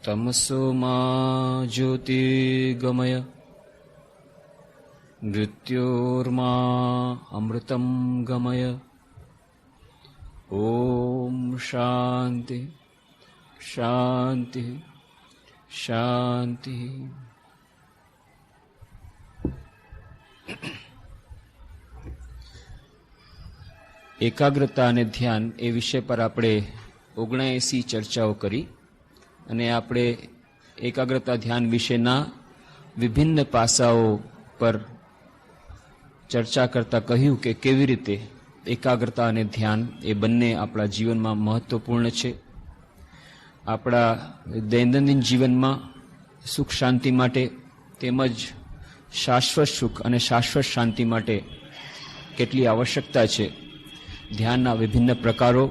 तमसो मा ज्योतिर्गमय मृत्योर्मा अमृतं गमय। ओम शांति शांति शांति। એકાગ્રતા અને ધ્યાન એ વિષય પર આપણે 79 ચર્ચાઓ કરી અને આપણે એકાગ્રતા ધ્યાન વિશેના વિભિન્ન પાસાઓ પર ચર્ચા કરતા કહ્યું કે કેવી રીતે એકાગ્રતા અને ધ્યાન એ બંને આપણા જીવનમાં મહત્વપૂર્ણ છે, આપણા દૈનંદિન જીવનમાં સુખ શાંતિ માટે તેમજ શાશ્વત સુખ અને શાશ્વત શાંતિ માટે કેટલી આવશ્યકતા છે, ધ્યાનના વિભિન્ન પ્રકારો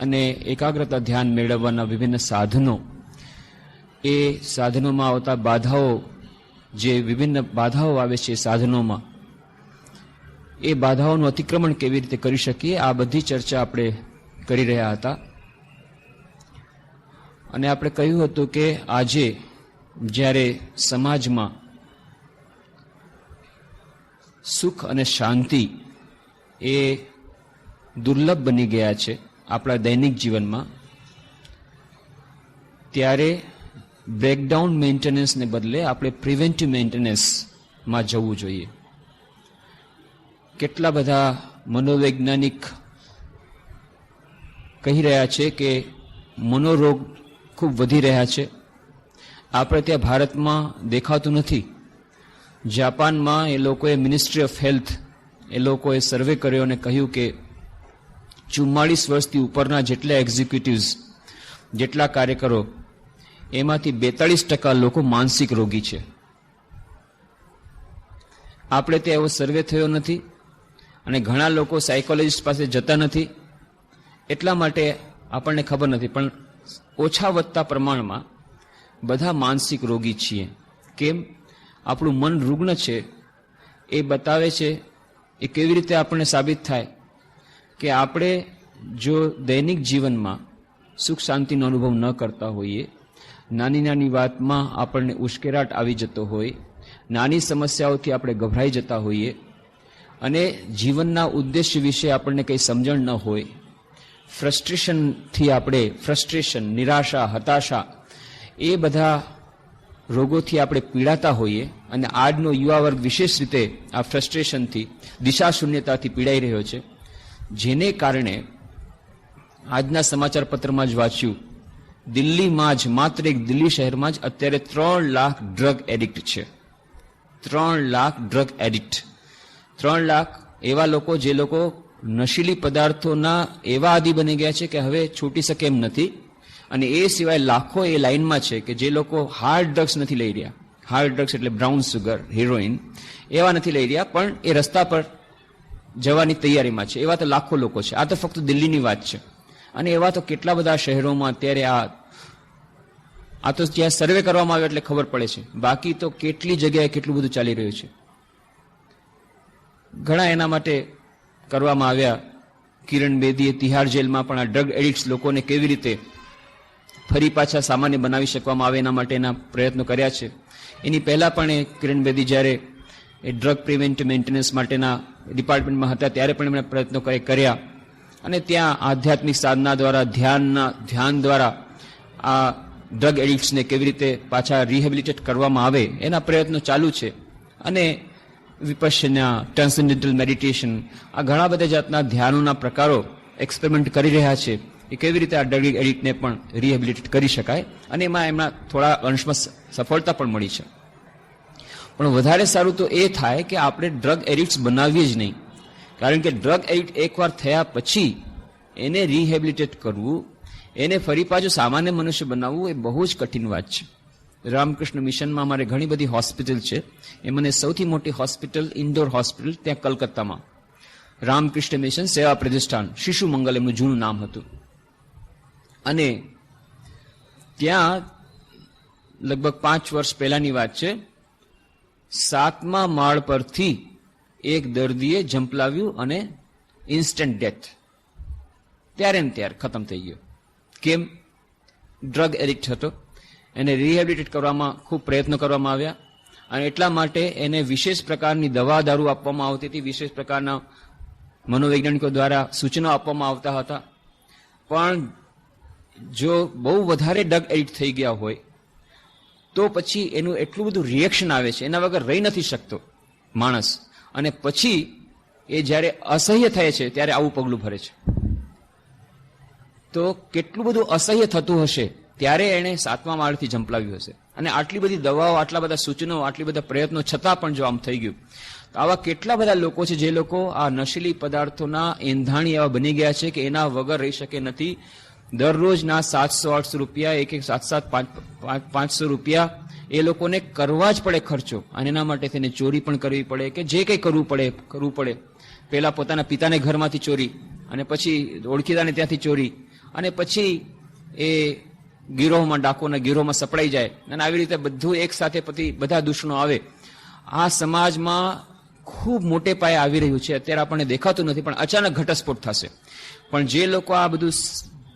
અને એકાગ્રતા ધ્યાન મેળવવાના વિભિન્ન સાધનો, એ સાધનોમાં આવતા બાધાઓ, જે વિભિન્ન બાધાઓ આવે છે સાધનોમાં, એ બાધાઓનું અતિક્રમણ કેવી રીતે કરી શકીએ, આ બધી ચર્ચા આપણે કરી રહ્યા હતા. અને આપણે કહ્યું હતું કે આજે જ્યારે સમાજમાં સુખ અને શાંતિ એ દુર્લભ બની ગયા છે આપણા દૈનિક જીવનમાં, ત્યારે બ્રેકડાઉન મેન્ટેનન્સને બદલે આપણે પ્રિવેન્ટિવ મેન્ટેનન્સમાં જવું જોઈએ. કેટલા બધા મનોવૈજ્ઞાનિક કહી રહ્યા છે કે મનોરોગ ખૂબ વધી રહ્યા છે. આપણે ત્યાં ભારતમાં દેખાતું નથી. જાપાનમાં એ લોકોએ મિનિસ્ટ્રી ઓફ હેલ્થ એ લોકોએ સર્વે કર્યો અને કહ્યું કે 44 વર્ષથી ઉપરના જેટલા એક્ઝિક્યુટિવ્સ, જેટલા કાર્યકરો, એમાંથી 42% લોકો માનસિક રોગી છે. આપણે ત્યાં એવો સર્વે થયો નથી અને ઘણા લોકો સાયકોલોજીસ્ટ પાસે જતા નથી, એટલા માટે આપણને ખબર નથી. પણ ઓછા વધતા પ્રમાણમાં બધા માનસિક રોગી છીએ. કેમ? આપણું મન રુગ્ણ છે. એ બતાવે છે, એ કેવી રીતે આપણને સાબિત થાય કે આપણે જો દૈનિક જીવનમાં સુખ શાંતિનો અનુભવ ન કરતા હોઈએ, નાની નાની વાતમાં આપણને ઉશ્કેરાટ આવી જતો હોય, નાની સમસ્યાઓથી આપણે ગભરાઈ જતા હોઈએ અને જીવનના ઉદ્દેશ્ય વિશે આપણને કંઈ સમજણ ન હોય, ફ્રસ્ટ્રેશન, નિરાશા, હતાશા, એ બધા રોગોથી આપણે પીડાતા હોઈએ અને આજનો યુવા વર્ગ વિશેષ રીતે આ ફ્રસ્ટ્રેશનથી, દિશાશૂન્યતાથી પીડાઈ રહ્યો છે. જેને કારણે આજના સમાચાર પત્રમાં જ વાંચ્યું, દિલ્હીમાં જ, માત્ર એક દિલ્હી શહેરમાં જ અત્યારે 3 લાખ ડ્રગ એડિક્ટ છે. 3 લાખ ડ્રગ એડિક્ટ. 3 લાખ એવા લોકો જે લોકો નશીલી પદાર્થોના એવા આદિ બની ગયા છે કે હવે છૂટી શકે એમ નથી. અને એ સિવાય લાખો એ લાઇનમાં છે કે જે લોકો હાર્ડ ડ્રગ્સ નથી લઈ રહ્યા. હાર્ડ ડ્રગ્સ એટલે બ્રાઉન સુગર, હિરોઈન, એવા નથી લઈ રહ્યા, પણ એ રસ્તા પર જવાની તૈયારીમાં છે. એવા તો લાખો લોકો છે. આ તો ફક્ત દિલ્હીની વાત છે. અને એવા તો કેટલા બધા શહેરોમાં અત્યારે આ તો જ્યાં સર્વે કરવામાં આવે એટલે ખબર પડે છે. બાકી તો કેટલી જગ્યાએ કેટલું બધું ચાલી રહ્યું છે. ઘણા એના માટે કરવામાં આવ્યા. કિરણ બેદીએ તિહાર જેલમાં પણ આ ડ્રગ એડિક્ટ્સ લોકોને કેવી રીતે ફરી પાછા સામાન્ય બનાવી શકવામાં આવે એના માટેના પ્રયત્નો કર્યા છે. એની પહેલા પણ એ કિરણ બેદી જ્યારે એ ડ્રગ પ્રિવેન્ટિવ મેન્ટેનન્સ માટેના ડિપાર્ટમેન્ટમાં હતા ત્યારે પણ એમણે પ્રયત્નો કર્યા. અને ત્યાં આધ્યાત્મિક સાધના દ્વારા, ધ્યાન દ્વારા આ ડ્રગ એડિક્ટ્સને કેવી રીતે પાછા રિહેબિલિટેટ કરવામાં આવે એના પ્રયત્નો ચાલુ છે. અને વિપશ્યના, ટ્રાન્સેન્ડેન્ટલ મેડિટેશન, આ ઘણા બધા જાતના ધ્યાનોના પ્રકારો એક્સપેરિમેન્ટ કરી રહ્યા છે એ કેવી રીતે આ ડ્રગ એડિક્ટને પણ રિહેબિલિટેટ કરી શકાય. અને એમાં એમના થોડા અંશમાં સફળતા પણ મળી છે. પણ વધારે સારું તો એ થાય કે આપણે ડ્રગ એડિક્ટ્સ બનાવીએ જ નહીં. કારણ કે ડ્રગ એડિક્ટ એકવાર થયા પછી એને રિહેબિલિટેટ કરવું, એને ફરી પાછું સામાન્ય મનુષ્ય બનાવવું એ બહુ જ કઠિન વાત છે. રામકૃષ્ણ મિશનમાં અમારે ઘણી બધી હોસ્પિટલ છે. એ મને સૌથી મોટી હોસ્પિટલ, ઇન્ડોર હોસ્પિટલ, ત્યાં કલકત્તામાં રામકૃષ્ણ મિશન સેવા પ્રતિષ્ઠાન, શિશુ મંગલ એમનું જૂનું નામ હતું. અને ત્યાં લગભગ 5 વર્ષ પહેલાની વાત છે, 7મા માળ પરથી એક દર્દીએ ઝંપલાવ્યું અને ઇન્સ્ટન્ટ ડેથ, ત્યારે ને ત્યારે ખતમ થઈ ગયો. કેમ? ડ્રગ એડિક્ટ હતો. એને રિહેબિલિટેટ કરવામાં ખૂબ પ્રયત્નો કરવામાં આવ્યા અને એટલા માટે એને વિશેષ પ્રકારની દવા દારૂ આપવામાં આવતી હતી, વિશેષ પ્રકારના મનોવૈજ્ઞાનિકો દ્વારા સૂચનો આપવામાં આવતા હતા. પણ જો બહુ વધારે ડ્રગ એડિક્ટ થઈ ગયા હોય તો પછી એનું એટલું બધું રિએક્શન આવે છે, એના વગર રહી નથી શકતો માણસ, અને પછી એ જ્યારે અસહ્ય થાય છે ત્યારે આવું પગલું ભરે છે. તો કેટલું બધું અસહ્ય થતું હશે ત્યારે એણે 7મા માળથી ઝંપલાવ્યું હશે, અને આટલી બધી દવાઓ, આટલા બધા સૂચનો, આટલી બધા પ્રયત્નો છતાં પણ જો આમ થઈ ગયું. તો આવા કેટલા બધા લોકો છે જે લોકો આ નશીલી પદાર્થોના એંધાણી એવા બની ગયા છે કે એના વગર રહી શકે નથી. દરરોજના 700-800 રૂપિયા, એક 700-500 રૂપિયા એ લોકોને કરવા જ પડે ખર્ચો, અને એના માટે તેને ચોરી પણ કરવી પડે કે જે કંઈ કરવું પડે. પહેલા પોતાના પિતાને ઘરમાંથી ચોરી, અને પછી ઓળખીતાને ત્યાંથી ચોરી, અને પછી એ ગીરોહમાં, ડાકોના ગીરોહમાં સપડાઈ જાય, અને આવી રીતે બધું એક સાથે બધા દૂષણો આવે. આ સમાજમાં ખૂબ મોટે પાયે આવી રહ્યું છે. અત્યારે આપણને દેખાતું નથી, પણ અચાનક ઘટસ્ફોટ થશે. પણ જે લોકો આ બધું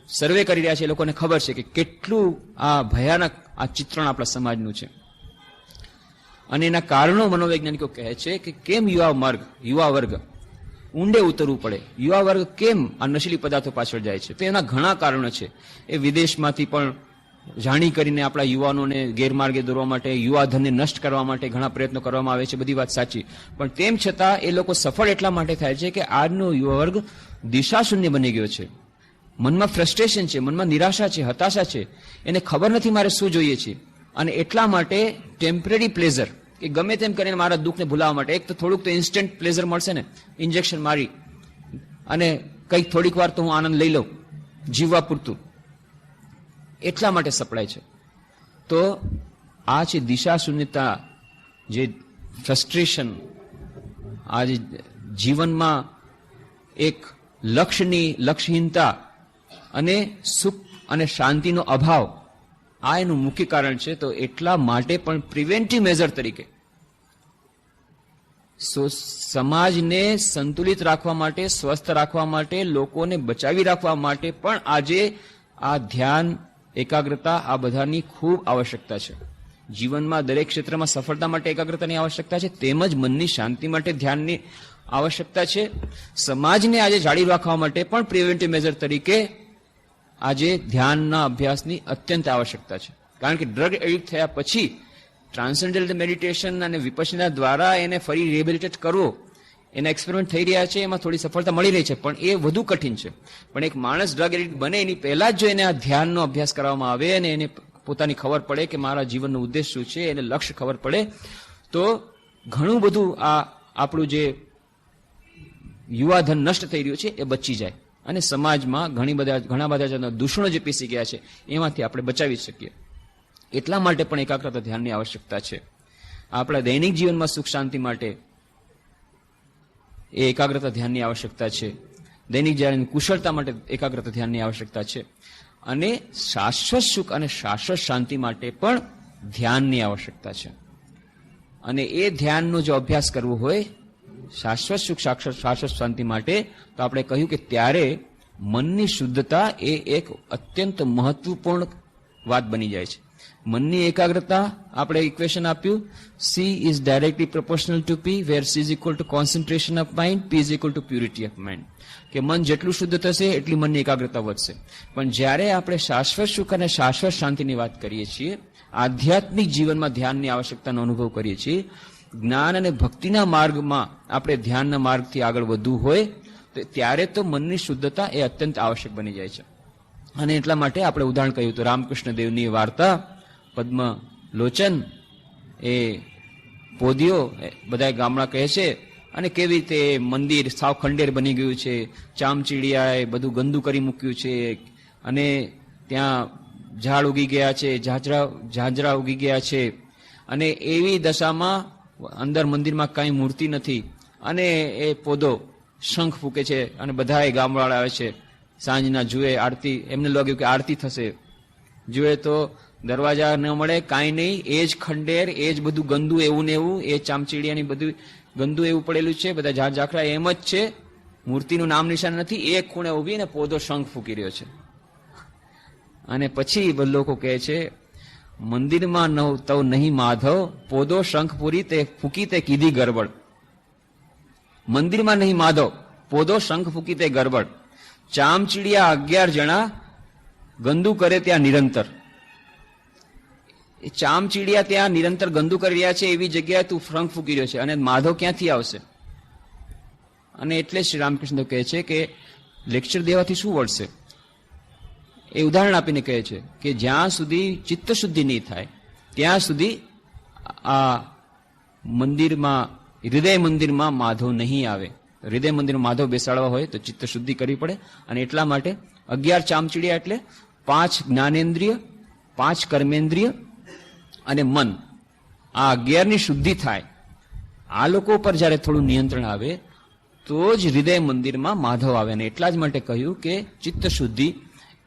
સર્વે કરી રહ્યા છે એ લોકોને ખબર છે કે કેટલું આ ભયાનક આ ચિત્રણ આપણા સમાજનું છે. અને એના કારણો મનોવૈજ્ઞાનિકો કહે છે કે કેમ યુવા વર્ગ ઊંડે ઉતરવું પડે, યુવા વર્ગ કેમ આ નશીલી પદાર્થો પાછળ જાય છે. તો એના ઘણા કારણો છે. એ વિદેશમાંથી પણ જાણી કરીને આપણા યુવાનોને ગેરમાર્ગે દોરવા માટે, યુવાધનને નષ્ટ કરવા માટે ઘણા પ્રયત્નો કરવામાં આવે છે. બધી વાત સાચી, પણ તેમ છતાં એ લોકો સફળ એટલા માટે થાય છે કે આજનો યુવા વર્ગ દિશાશૂન્ય બની ગયો છે. મનમાં ફ્રસ્ટ્રેશન છે, મનમાં નિરાશા છે, હતાશા છે, એને ખબર નથી મારે શું જોઈએ છે. અને એટલા માટે ટેમ્પરરી પ્લેઝર, કે ગમે તેમ કરીને મારા દુઃખને ભૂલાવવા માટે, એક તો થોડુંક તો ઇન્સ્ટન્ટ પ્લેઝર મળશે ને, ઇન્જેક્શન મારી અને કંઈક થોડીક વાર તો હું આનંદ લઈ લઉં જીવવા પૂરતું, એટલા માટે સપડાય છે. તો આ છે દિશા શૂન્યતા, જે ફ્રસ્ટ્રેશન, આ જે જીવનમાં એક લક્ષ્યહીનતા અને સુખ અને શાંતિનો અભાવ, આ એનું મુખ્ય કારણ છે. તો એટલા માટે પણ પ્રિવેન્ટિવ મેઝર તરીકે સમાજને સંતુલિત રાખવા માટે, સ્વસ્થ રાખવા માટે, લોકોને બચાવી રાખવા માટે પણ આજે આ ધ્યાન, એકાગ્રતા, આ બધાની ખૂબ આવશ્યકતા છે. જીવનમાં દરેક ક્ષેત્રમાં સફળતા માટે એકાગ્રતાની આવશ્યકતા છે, તેમજ મનની શાંતિ માટે ધ્યાનની આવશ્યકતા છે. સમાજને આજે જાળવી રાખવા માટે પણ પ્રિવેન્ટિવ મેઝર તરીકે આજે ધ્યાનના અભ્યાસની અત્યંત આવશ્યકતા છે. કારણ કે ડ્રગ એડિક્ટ થયા પછી ટ્રાન્સેન્ડેન્ટલ મેડિટેશન અને વિપશ્યના દ્વારા એને ફરી રિહેબિલિટેટ કરવો, એના એક્સપેરિમેન્ટ થઈ રહ્યા છે, એમાં થોડી સફળતા મળી રહી છે, પણ એ વધુ કઠિન છે. પણ એક માણસ ડ્રગ એડિક્ટ બને એની પહેલા જ જો એને આ ધ્યાનનો અભ્યાસ કરવામાં આવે અને એને પોતાની ખબર પડે કે મારા જીવનનો ઉદ્દેશ શું છે, એને લક્ષ્ય ખબર પડે, તો ઘણું બધું આ આપણું જે યુવાધન નષ્ટ થઈ રહ્યું છે એ બચી જાય, અને સમાજમાં ઘણા બધા દૂષણો જે પીસી ગયા છે એમાંથી આપણે બચાવી શકીએ. એટલા માટે પણ એકાગ્રતા ધ્યાનની આવશ્યકતા છે. આપણા દૈનિક જીવનમાં સુખ શાંતિ માટે એ એકાગ્રતા ધ્યાનની આવશ્યકતા છે. દૈનિક જીવનની કુશળતા માટે એકાગ્રતા ધ્યાનની આવશ્યકતા છે. અને શાશ્વત સુખ અને શાશ્વત શાંતિ માટે પણ ધ્યાનની આવશ્યકતા છે. અને એ ધ્યાનનો જો અભ્યાસ કરવો હોય શાશ્વત સુખ, શાશ્વત શાંતિ માટે, તો આપણે કહ્યું કે ત્યારે મનની શુદ્ધતા એ એક અત્યંત મહત્વપૂર્ણ વાત બની જાય છે. મનની એકાગ્રતા, આપણે ઇક્વેશન આપ્યું, C is directly proportional to P, where C is equal to concentration of mind, P is equal to purity of mind. કે મન જેટલું શુદ્ધ થશે એટલી મનની એકાગ્રતા વધશે. પણ જ્યારે આપણે શાશ્વત સુખ અને શાશ્વત શાંતિની વાત કરીએ છીએ, આધ્યાત્મિક જીવનમાં ધ્યાનની આવશ્યકતાનો અનુભવ કરીએ છીએ, જ્ઞાન અને ભક્તિના માર્ગમાં આપણે ધ્યાનના માર્ગથી આગળ વધવું હોય, તો ત્યારે તો મનની શુદ્ધતા એ અત્યંત આવશ્યક બની જાય છે. અને એટલા માટે આપણે ઉદાહરણ કહ્યું તો રામકૃષ્ણ દેવની વાર્તા, પદ્મ લોચન, એ પોદિયો બધા ગામડા કહે છે, અને કેવી રીતે મંદિર સાવ ખંડેર બની ગયું છે, ચામચીડિયાએ બધું ગંદુ કરી મૂક્યું છે, અને ત્યાં ઝાડ ઉગી ગયા છે, ઝાંઝરા ઉગી ગયા છે, અને એવી દશામાં અંદર મંદિરમાં કાંઈ મૂર્તિ નથી, અને એ પોદો શંખ ફૂકે છે, અને બધા એ ગામવાળા આવે છે સાંજના, જુએ આરતી, એમને લાગ્યું કે આરતી થશે, જુએ તો દરવાજા ન મળે, કાંઈ નહીં, એ જ ખંડેર, એ જ બધું ગંદુ એવું ને એવું, એ ચામચીડિયાની બધું ગંદુ એવું પડેલું છે, બધા ઝાડ ઝાખરા એમ જ છે, મૂર્તિનું નામ નિશાન નથી, એક ખૂણે ઉભી ને પોદો શંખ ફૂકી રહ્યો છે. અને પછી લોકો કહે છે મંદિરમાં તવ નહીં માધવ, પોદો શંખ પૂરી તે ફૂકી તે કીધી ગરબડ. મંદિરમાં નહીં માધવ, પોદો શંખ ફૂકી તે ગરબડ. ચામચીડિયા 11 જણા, ગંદુ કરે ત્યાં નિરંતર. એ ચામચીડિયા ત્યાં નિરંતર ગંદુ કરી રહ્યા છે એવી જગ્યાએ તું શંખ ફૂકી રહ્યો છે, અને માધવ ક્યાંથી આવશે? અને એટલે શ્રી રામકૃષ્ણ કહે છે કે લેક્ચર દેવાથી શું વળશે? એ ઉદાહરણ આપીને કહે છે કે જ્યાં સુધી ચિત્ત શુદ્ધિ નહીં થાય ત્યાં સુધી આ મંદિરમાં, હૃદય મંદિરમાં માધવ નહીં આવે. હૃદય મંદિરમાં માધવ બેસાડવા હોય તો ચિત્ત શુદ્ધિ કરવી પડે. અને એટલા માટે 11 ચામચીડિયા એટલે 5 જ્ઞાનેન્દ્રિય, 5 કર્મેન્દ્રિય અને મન, આ 11ની શુદ્ધિ થાય. આ લોકો પર જયારે થોડું નિયંત્રણ આવે તો જ હૃદય મંદિરમાં માધવ આવે. અને એટલા જ માટે કહ્યું કે ચિત્ત શુદ્ધિ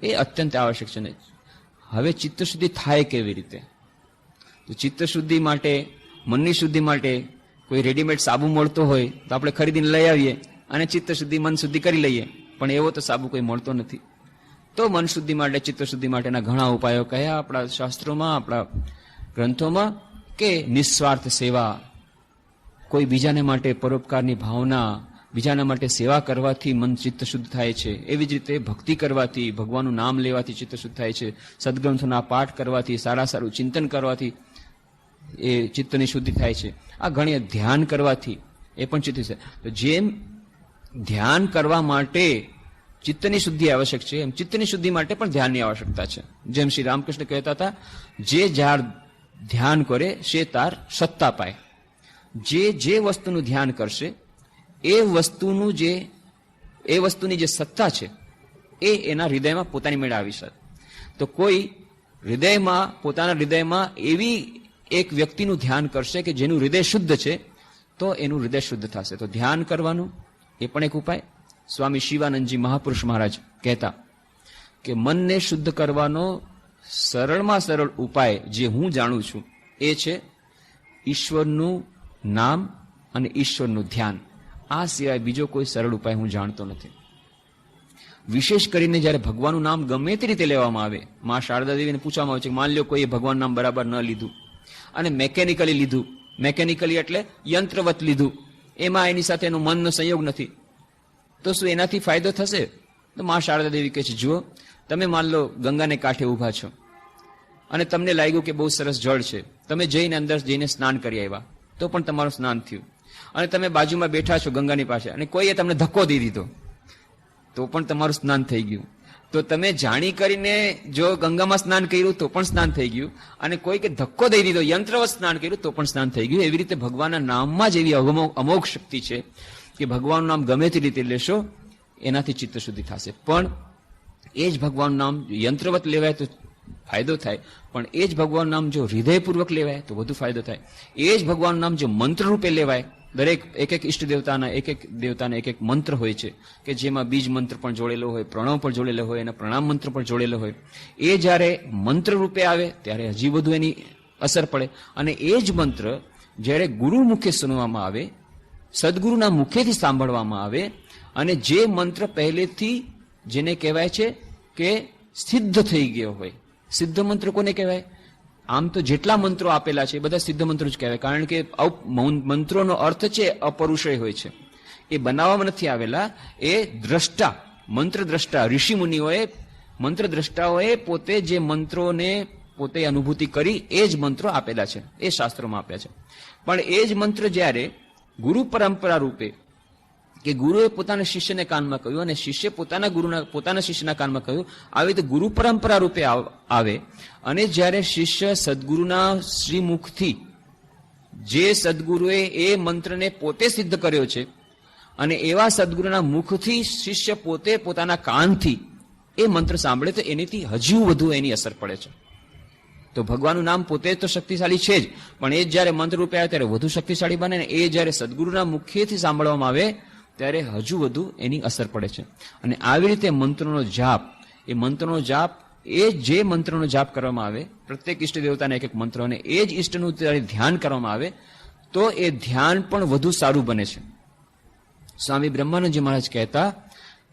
એ અત્યંત આવશ્યક છે. ને હવે ચિત્ત શુદ્ધિ થાય કેવી રીતે? તો ચિત્ત શુદ્ધિ માટે, મનની શુદ્ધિ માટે કોઈ રેડીમેડ સાબુ મળતો હોય તો આપણે ખરીદીને લઈ આવીએ અને ચિત્ત શુદ્ધિ, મન શુદ્ધિ કરી લઈએ. પણ એવો તો સાબુ કોઈ મળતો નથી. તો મન શુદ્ધિ માટે, ચિત્ત શુદ્ધિ માટેના ઘણા ઉપાયો કયા આપણા શાસ્ત્રોમાં, આપણા ગ્રંથોમાં, કે નિસ્વાર્થ સેવા, કોઈ બીજાને માટે પરોપકારની ભાવના, બીજાના માટે સેવા કરવાથી મન ચિત્ત શુદ્ધ થાય છે. એવી જ રીતે ભક્તિ કરવાથી, ભગવાનનું નામ લેવાથી ચિત્ત શુદ્ધ થાય છે. સદગ્રંથોના પાઠ કરવાથી, સારું ચિંતન કરવાથી એ ચિત્તની શુદ્ધિ થાય છે. આ ઘણી ધ્યાન કરવાથી એ પણ ચિત્ત છે. તો જેમ ધ્યાન કરવા માટે ચિત્તની શુદ્ધિ આવશ્યક છે, એમ ચિત્તની શુદ્ધિ માટે પણ ધ્યાનની આવશ્યકતા છે. જેમ શ્રી રામકૃષ્ણ કહેતા હતા, જે જાર ધ્યાન કરે સે તાર સત્તા પાય. જે વસ્તુનું ધ્યાન કરશે એ વસ્તુની જે સત્તા છે એ એના હૃદયમાં પોતાની મેળે આવી શકે. તો કોઈ પોતાના હૃદયમાં એવી એક વ્યક્તિનું ધ્યાન કરશે કે જેનું હૃદય શુદ્ધ છે, તો એનું હૃદય શુદ્ધ થશે. તો ધ્યાન કરવાનું એ પણ એક ઉપાય. સ્વામી શિવાનંદજી મહાપુરુષ મહારાજ કહેતા કે મનને શુદ્ધ કરવાનો સરળમાં સરળ ઉપાય જે હું જાણું છું એ છે ઈશ્વરનું નામ અને ઈશ્વરનું ધ્યાન. આ સિવાય બીજો કોઈ સરળ ઉપાય હું જાણતો નથી. વિશેષ કરીને જ્યારે ભગવાનનું નામ ગમે તે રીતે લેવામાં આવે, મા શારદા દેવીને પૂછવામાં આવે છે કે માન લો કોઈએ ભગવાનનું નામ બરાબર ન લીધું અને મેકેનિકલી લીધું, મેકેનિકલી એટલે યંત્રવત લીધું, એમાં એની સાથે એનો મનનો સંયોગ નથી, તો શું એનાથી ફાયદો થશે? તો મા શારદા દેવી કહે છે, જુઓ, તમે માન લો ગંગાને કાંઠે ઊભા છો અને તમને લાગ્યું કે બહુ સરસ જળ છે, તમે જઈને અંદર જઈને સ્નાન કરી આવ્યા, તો પણ તમારું સ્નાન થયું. અને તમે બાજુમાં બેઠા છો ગંગાની પાસે અને કોઈએ તમને ધક્કો દઈ દીધો, તો પણ તમારું સ્નાન થઈ ગયું. તો તમે જાણી કરીને જો ગંગામાં સ્નાન કર્યું તો પણ સ્નાન થઈ ગયું, અને કોઈ કે ધક્કો દઈ દીધો, યંત્રવત સ્નાન કર્યું તો પણ સ્નાન થઈ ગયું. એવી રીતે ભગવાનના નામમાં જ એવી અમોઘ શક્તિ છે કે ભગવાનનું નામ ગમે તે રીતે લેશો એનાથી ચિત્ત શુદ્ધિ થશે. પણ એ જ ભગવાનનું નામ યંત્રવત લેવાય તો ફાયદો થાય, પણ એ જ ભગવાનનું નામ જો હૃદયપૂર્વક લેવાય તો વધુ ફાયદો થાય. એ જ ભગવાનનું નામ જો મંત્ર રૂપે લેવાય, દરેક એક ઈષ્ટ દેવતાના એક એક મંત્ર હોય છે કે જેમાં બીજ મંત્ર પણ જોડેલો હોય, પ્રણવ પણ જોડેલો હોય અને પ્રણામ મંત્ર પણ જોડેલો હોય. એ જ્યારે મંત્ર રૂપે આવે ત્યારે હજી વધુ એની અસર પડે. અને એ જ મંત્ર જ્યારે ગુરુ મુખે સુનવામાં આવે, સદગુરુના મુખેથી સાંભળવામાં આવે, અને જે મંત્ર પહેલેથી જેને કહેવાય છે કે સિદ્ધ થઈ ગયો હોય. સિદ્ધ મંત્ર કોને કહેવાય? આમ તો જેટલા મંત્રો આપેલા છે એ બધા સિદ્ધ મંત્રો જ કહેવાય, કારણ કે મંત્રોનો અર્થ છે અપરુષય હોય છે. એ બનાવવામાં નથી આવેલા, એ દ્રષ્ટા, મંત્ર દ્રષ્ટા, ઋષિ મુનિઓએ, મંત્ર દ્રષ્ટાઓએ પોતે જે મંત્રોને પોતે અનુભૂતિ કરી એ જ મંત્રો આપેલા છે, એ શાસ્ત્રોમાં આપ્યા છે. પણ એ જ મંત્ર જ્યારે ગુરુ પરંપરા રૂપે, કે ગુરુએ પોતાના શિષ્યને કાનમાં કહ્યું અને શિષ્ય પોતાના શિષ્યના કાનમાં કહ્યું, આવી રીતે ગુરુ પરંપરા રૂપે આવે, અને જ્યારે શિષ્ય સદગુરુના શ્રીમુખથી, જે સદગુરુએ એ મંત્રને પોતે સિદ્ધ કર્યો છે, અને એવા સદગુરુના મુખથી શિષ્ય પોતે પોતાના કાનથી એ મંત્ર સાંભળે તો એનીથી હજુ વધુ એની અસર પડે છે. તો ભગવાનનું નામ પોતે તો શક્તિશાળી છે જ, પણ એ જ્યારે મંત્ર રૂપે આવે ત્યારે વધુ શક્તિશાળી બને, ને એ જ્યારે સદગુરુના મુખેથી સાંભળવામાં આવે ત્યારે હજુ વધુ એની અસર પડે છે. અને આવી રીતે મંત્રોનો જાપ, એ મંત્રનો જાપ, એ જે મંત્રનો જાપ કરવામાં આવે, પ્રત્યેક ઈષ્ટ દેવતાના એક એક મંત્ર, અને એ જ ઈષ્ટનું જ્યારે ધ્યાન કરવામાં આવે તો એ ધ્યાન પણ વધુ સારું બને છે. સ્વામી બ્રહ્માનંદજી મહારાજ કહેતા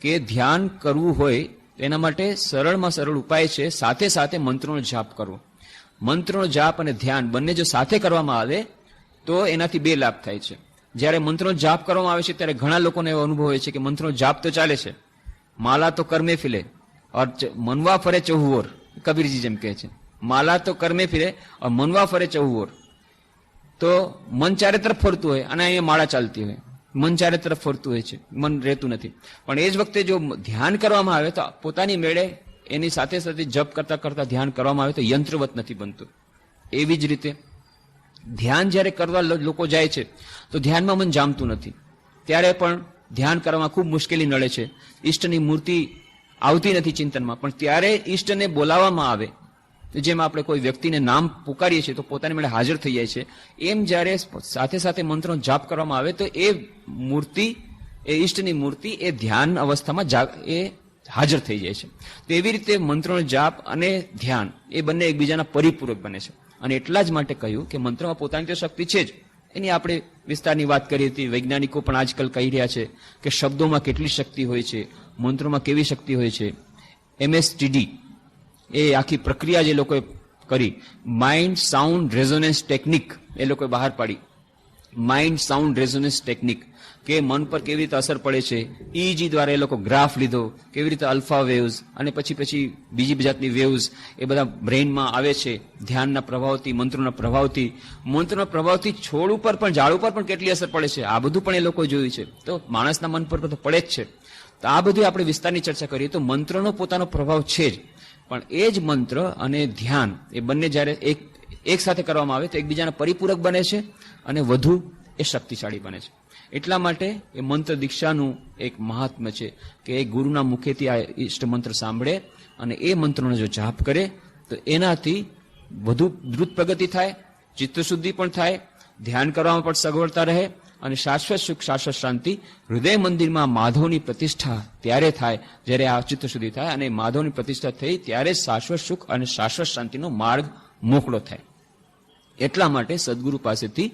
કે ધ્યાન કરવું હોય એના માટે સરળમાં સરળ ઉપાય છે સાથે સાથે મંત્રોનો જાપ કરવો. મંત્રનો જાપ અને ધ્યાન બંને જો સાથે કરવામાં આવે તો એનાથી બે લાભ થાય છે. જ્યારે મંત્રનો જાપ કરવામાં આવે છે ત્યારે ઘણા લોકોને એવો અનુભવ હોય છે કે મંત્રનો જાપ તો ચાલે છે, માલા તો કર્મે ફિલે ઓર મનવા ફરે ચહુઓર, કબીરજી જેમ કહે છે, માલા તો કર્મે ફિરે ઓર મનવા ફરે ચહુઓર. તો મન ચારે તરફ ફરતું હોય અને અહીંયા માળા ચાલતી હોય, મન ચારે તરફ ફરતું હોય છે, મન રહેતું નથી. પણ એ જ વખતે જો ધ્યાન કરવામાં આવે તો પોતાની મેળે એની સાથે સાથે જપ કરતા કરતા ધ્યાન કરવામાં આવે તો યંત્રવત નથી બનતું. એવી જ રીતે ધ્યાન જ્યારે કરવા લોકો જાય છે તો ધ્યાનમાં મન જામતું નથી, ત્યારે પણ ધ્યાન કરવામાં ખૂબ મુશ્કેલી નડે છે. ઈષ્ટની મૂર્તિ આવતી નથી ચિંતનમાં, પણ ત્યારે ઈષ્ટને બોલાવવામાં આવે, જેમ આપણે કોઈ વ્યક્તિને નામ પુકારીએ છીએ તો પોતાની મેળે હાજર થઈ જાય છે, એમ જ્યારે સાથે સાથે મંત્રનો જાપ કરવામાં આવે તો એ મૂર્તિ, એ ઈષ્ટની મૂર્તિ એ ધ્યાન અવસ્થામાં એ હાજર થઈ જાય છે. તો એવી રીતે મંત્રનો જાપ અને ધ્યાન એ બંને એકબીજાના પરિપૂરક બને છે. અને એટલા જ માટે કહ્યું કે મંત્રમાં પોતાની તો શક્તિ છે જ, એની આપણે વિસ્તારની વાત કરી હતી. વૈજ્ઞાનિકો પણ આજકાલ કહી રહ્યા છે કે શબ્દોમાં કેટલી શક્તિ હોય છે, મંત્રોમાં કેવી શક્તિ હોય છે. MSTD એ આખી પ્રક્રિયા જે લોકોએ કરી, માઇન્ડ સાઉન્ડ રેઝોનન્સ ટેકનિક એ લોકોએ બહાર પાડી. માઇન્ડ સાઉન્ડ રેઝોનન્સ ટેકનિક કે મન પર કેવી રીતે અસર પડે છે. EEG દ્વારા એ લોકો ગ્રાફ લીધો, કેવી રીતે અલ્ફા વેવ્સ અને પછી બીજી જાતની વેવ્સ એ બધા બ્રેઇનમાં આવે છે ધ્યાનના પ્રભાવથી, મંત્રોના પ્રભાવથી. મંત્રોના પ્રભાવથી છોડ ઉપર પણ, ઝાડ ઉપર પણ કેટલી અસર પડે છે, આ બધું પણ એ લોકો જોયું છે. તો માણસના મન પર તો પડે જ છે. તો આ બધું આપણે વિસ્તારની ચર્ચા કરીએ તો મંત્રનો પોતાનો પ્રભાવ છે જ, પણ એ જ મંત્ર અને ધ્યાન એ બંને જ્યારે એક સાથે કરવામાં આવે તો એકબીજાના પરિપૂરક બને છે અને વધુ એ શક્તિશાળી બને છે. એટલા માટે એ મંત્ર દીક્ષાનું એક મહાત્મ્ય છે કે એ ગુરુના મુખેથી આ ઈષ્ટ મંત્ર સાંભળે અને એ મંત્રનો જો જાપ કરે તો એનાથી વધુ દ્રુત પ્રગતિ થાય, ચિત્તશુદ્ધિ પણ થાય, ધ્યાન કરવામાં પણ સગવડતા રહે અને શાશ્વત સુખ, શાશ્વત શાંતિ. હૃદય મંદિરમાં માધવની પ્રતિષ્ઠા ત્યારે થાય જ્યારે આ ચિત્તશુદ્ધિ થાય, અને માધવની પ્રતિષ્ઠા થઈ ત્યારે શાશ્વત સુખ અને શાશ્વત શાંતિનો માર્ગ મોકળો થાય. એટલા માટે સદગુરુ પાસેથી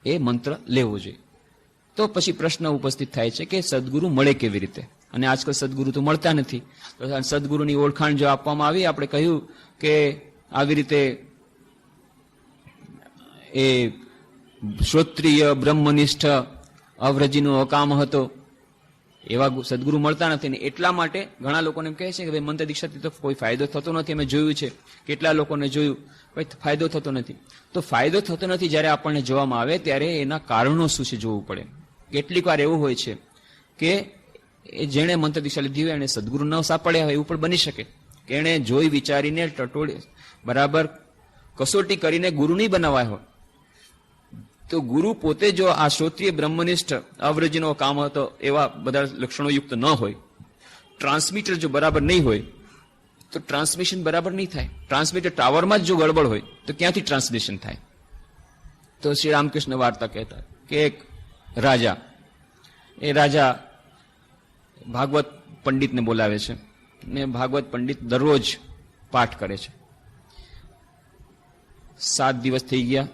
એ મંત્ર લેવો જોઈએ. તો પછી પ્રશ્ન ઉપસ્થિત થાય છે કે સદગુરુ મળે કેવી રીતે? અને આજકાલ સદગુરુ તો મળતા નથી. તો સદગુરુની ઓળખાણ જો આપવામાં આવી, આપણે કહ્યું કે આવી રીતે એ શ્રોત્રિય બ્રહ્મનિષ્ઠ અવ્રજીનો અકામ હતો, એવા સદગુરુ મળતા નથી. ને એટલા માટે ઘણા લોકોને એમ કહે છે કે ભાઈ મંત્ર દીક્ષાથી તો કોઈ ફાયદો થતો નથી. અમે જોયું છે, કેટલા લોકોને જોયું, ભાઈ ફાયદો થતો નથી. તો ફાયદો થતો નથી જ્યારે આપણને જોવામાં આવે ત્યારે એના કારણો શું છે જોવું પડે. કેટલીક વાર એવું હોય છે કે જેણે મંત્ર દીક્ષા લીધી હોય એને સદગુરુ ન સાંપડ્યા હોય, એવું પણ બની શકે કે એણે જોઈ વિચારીને ટટોળી બરાબર કસોટી કરીને ગુરુ નહીં બનાવાય હોય. તો ગુરુ પોતે જો આ શ્રોત્રિય બ્રહ્મનિષ્ઠ અવ્રજીનો કામ હતો એવા બધા લક્ષણો યુક્ત ન હોય, ટ્રાન્સમીટર જો બરાબર નહીં હોય તો ટ્રાન્સમિશન બરાબર નહીં થાય. ટ્રાન્સમીટર ટાવરમાં જ જો ગડબડ હોય તો ક્યાંથી ટ્રાન્સમિશન થાય? તો શ્રી રામકૃષ્ણ વાર્તા કહેતા કે એક રાજા, એ રાજા ભાગવત પંડિતને બોલાવે છે ને ભાગવત પંડિત દરરોજ પાઠ કરે છે. 7 દિવસ થઈ ગયા,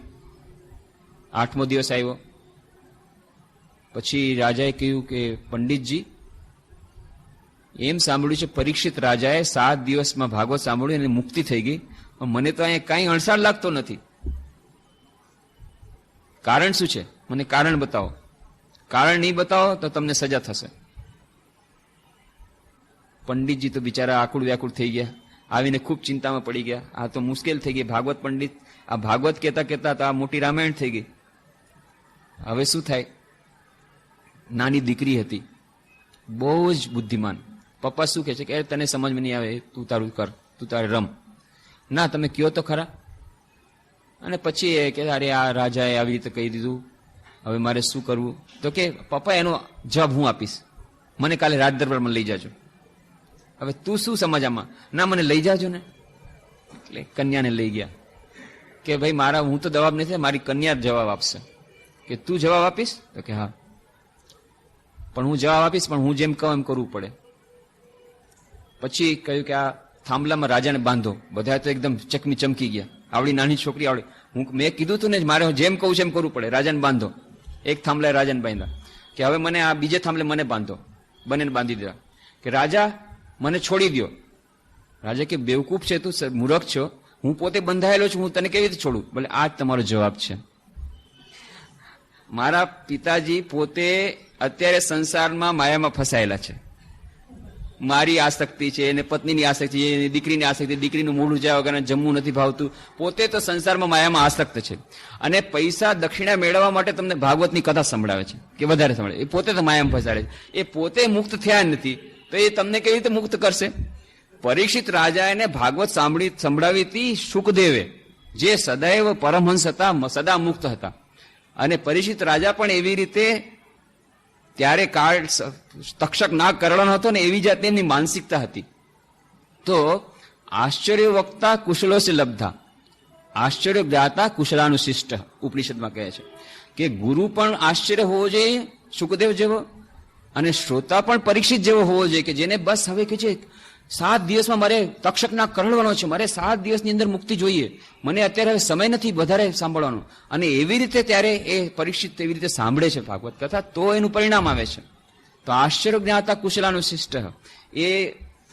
8મો દિવસ આવ્યો. પછી રાજાએ કહ્યું કે પંડિતજી, એમ સાંભળ્યું છે પરીક્ષિત રાજાએ 7 દિવસમાં ભાગવત સાંભળ્યું અને મુક્તિ થઈ ગઈ, પણ મને તો અહીંયા કાંઈ અણસાર લાગતો નથી. કારણ શું છે? મને કારણ બતાવો. કારણ નહીં બતાવો તો તમને સજા થશે. પંડિતજી તો બિચારા આકુળ વ્યાકુળ થઈ ગયા, આવીને ખૂબ ચિંતામાં પડી ગયા. આ તો મુશ્કેલ થઈ ગઈ. ભાગવત પંડિત આ ભાગવત કહેતા કહેતા તો આ મોટી રામાયણ થઈ ગઈ. હવે શું થાય? નાની દીકરી હતી, બહુ જ બુદ્ધિમાન. પપ્પા શું કહે છે કે તને સમજમાં નહીં આવે, તું તારું કર, તું તારે રમ. ના, તમે કયો તો ખરા. અને પછી એ કે અરે આ રાજાએ આવી રીતે કહી દીધું, હવે મારે શું કરવું? તો કે પપ્પા એનો જવાબ હું આપીશ, મને કાલે રાજ દરબારમાં લઈ જાજો. હવે તું શું સમજ આમાં? ના, મને લઈ જાજો ને. એટલે કન્યાને લઈ ગયા કે ભાઈ મારા, હું તો જવાબ નથી, મારી કન્યા જવાબ આપશે. કે તું જવાબ આપીશ? તો કે હા, પણ હું જવાબ આપીશ, પણ હું જેમ કહું એમ કરવું પડે. પછી કહ્યું કે આ થાંભલામાં રાજાને બાંધો. બધા તો એકદમ ચકમી ચમકી ગયા. આવડી નાની છોકરી, આવડી, મેં કીધું તું ને મારે જેમ કહું છે એમ કરવું પડે. રાજાને બાંધો. એક થાંભલે રાજાને બાંધ્યા કે હવે મને આ બીજે થાંભલે મને બાંધો. બંનેને બાંધી દીધા કે રાજા મને છોડી દો. રાજા કે બેવકૂફ છે તું, મૂર્ખ છો, હું પોતે બંધાયેલો છું, હું તને કેવી રીતે છોડું? બોલે આ જ તમારો જવાબ છે. મારા પિતાજી પોતે અત્યારે સંસારમાં માયામાં ફસાયેલા છે. મારી આસક્તિ છે, એને પત્નીની આસક્તિ છે, એની દીકરીની આસક્તિ, દીકરીનું મોઢું જોયા વગર જમવું નથી ભાવતું. પોતે તો સંસારમાં માયામાં આસક્ત છે અને પૈસા દક્ષિણા મેળવવા માટે તમને ભાગવતની કથા સંભળાવે છે કે વધારે સંભળાવે. એ પોતે તો માયામાં ફસાડે છે. એ પોતે મુક્ત થયા નથી તો એ તમને કેવી રીતે મુક્ત કરશે? પરીક્ષિત રાજાને ભાગવત સંભળાવી હતી શુકદેવે, જે સદૈવ પરમહંસ હતા, સદા મુક્ત હતા. અને પરીક્ષિત રાજા પણ એવી રીતે ત્યારે કાળ તક્ષક નાગ કરવાનો હતો ને એવી જાતની એમની માનસિકતા હતી. તો આશ્ચર્ય વક્તા કુશલો સે લબ્ધા, આશ્ચર્ય જ્ઞાતા કુશલાનુશિષ્ટ ઉપનિષદમાં કહે છે કે ગુરુ પણ આશ્ચર્ય હોવો જોઈએ શુકદેવ જેવો, અને શ્રોતા પણ પરીક્ષિત જેવો હોવો જોઈએ કે જેને બસ હવે કે છે 7 દિવસમાં મારે તક્ષકના કરડવાનો છે, મારે 7 દિવસની અંદર મુક્તિ જોઈએ, મને અત્યારે હવે સમય નથી વધારે સાંભળવાનો. અને એવી રીતે ત્યારે એ પરીક્ષિત એવી રીતે સાંભળે છે ભાગવત કથા, તો એનું પરિણામ આવે છે. તો આશ્ચર્ય જ્ઞાતા કુશલાનુશિષ્ટ, એ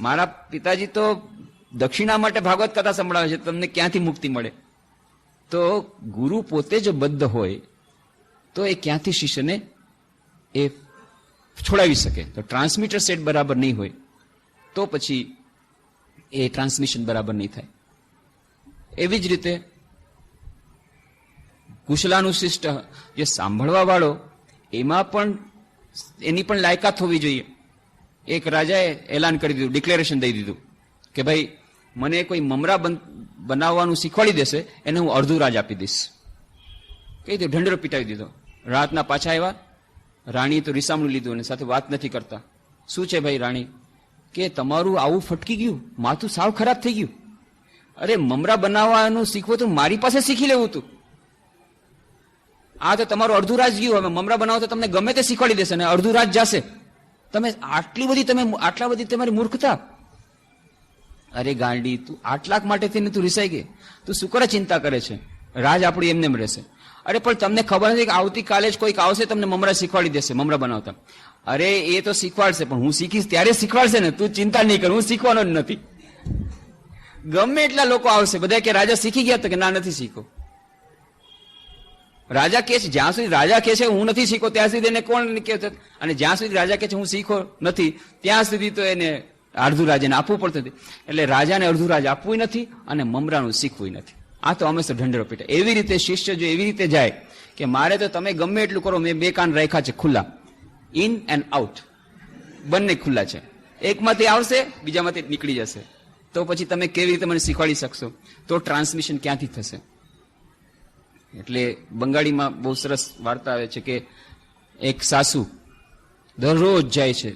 મારા પિતાજી તો દક્ષિણા માટે ભાગવત કથા સંભળાવે છે, તમને ક્યાંથી મુક્તિ મળે? તો ગુરુ પોતે જો બદ્ધ હોય તો એ ક્યાંથી શિષ્યને એ છોડાવી શકે? તો ટ્રાન્સમીટર સેટ બરાબર નહીં હોય તો પછી એ ટ્રાન્સમિશન બરાબર નહીં થાય. એવી જ રીતે કુશલાનુશિષ્ટ, જે સાંભળવા વાળો, એમાં પણ એની પણ લાયકાત હોવી જોઈએ. એક રાજાએ એલાન કરી દીધું, ડિક્લેરેશન દઈ દીધું કે ભાઈ મને કોઈ મમરા બનાવવાનું શીખવાડી દેશે એને હું અડધું રાજ આપી દઈશ. કહી દીધું, ઢંઢેરો પીટાવી દીધો. રાતના પાછા આવ્યા, રાણીએ તો રિસામણું લીધું અને સાથે વાત નથી કરતા. શું છે ભાઈ રાણી? કે તમારું આવું ફટકી ગયું, માથું સાવ ખરાબ થઈ ગયું. અરે મમરા બનાવવાનું શીખવું તો મારી પાસે શીખી લેવું હતું. આ તો તમારું અડધું રાજ ગયું. હવે મમરા બનાવો તો તમને ગમે તે શીખવાડી દેશે અને અડધું રાજ જશે. તમે આટલા બધી તમારી મૂર્ખતા. અરે ગાંડી, તું આટલાક માટે થઈને તું રિસાઈ ગઈ, તું શું કરે ચિંતા કરે છે? રાજ આપણું એમને એમ રહેશે. અરે પણ તમને ખબર નથી કે આવતીકાલે જ કોઈક આવશે તમને મમરા શીખવાડી દેશે મમરા બનાવતા. અરે એ તો શીખવાડશે, પણ હું શીખીશ ત્યારે શીખવાડશે ને, તું ચિંતા નહીં કર, હું શીખવાનો જ નથી. ગમે એટલા લોકો આવશે, બધા કે રાજા શીખી ગયા, તો કે ના નથી શીખો. રાજા કે છે, જ્યાં સુધી રાજા કે છે હું નથી શીખો ત્યાં સુધી એને કોણ કે, અને જ્યાં સુધી રાજા કે છે હું શીખો નથી ત્યાં સુધી તો એને અડધું રાજ એને આપવું પડતું હતું. એટલે રાજાને અડધું રાજ આપવું નથી અને મમરાનું શીખવું નથી. આ તો હંમેશા ઢંઢેરો પીટે. એવી રીતે શિષ્ય જો એવી રીતે જાય કે મારે તો તમે ગમે એટલું કરો, મેં 2 કાન રાખ્યા છે ખુલ્લા, ઇન એન્ડ આઉટ બંને ખુલ્લા છે, એકમાંથી આવશે બીજામાંથી નીકળી જશે, તો પછી તમે કેવી રીતે મને શીખવાડી શકશો? તો ટ્રાન્સમિશન ક્યાંથી થશે? એટલે બંગાળીમાં બહુ સરસ વાર્તા આવે છે કે એક સાસુ દરરોજ જાય છે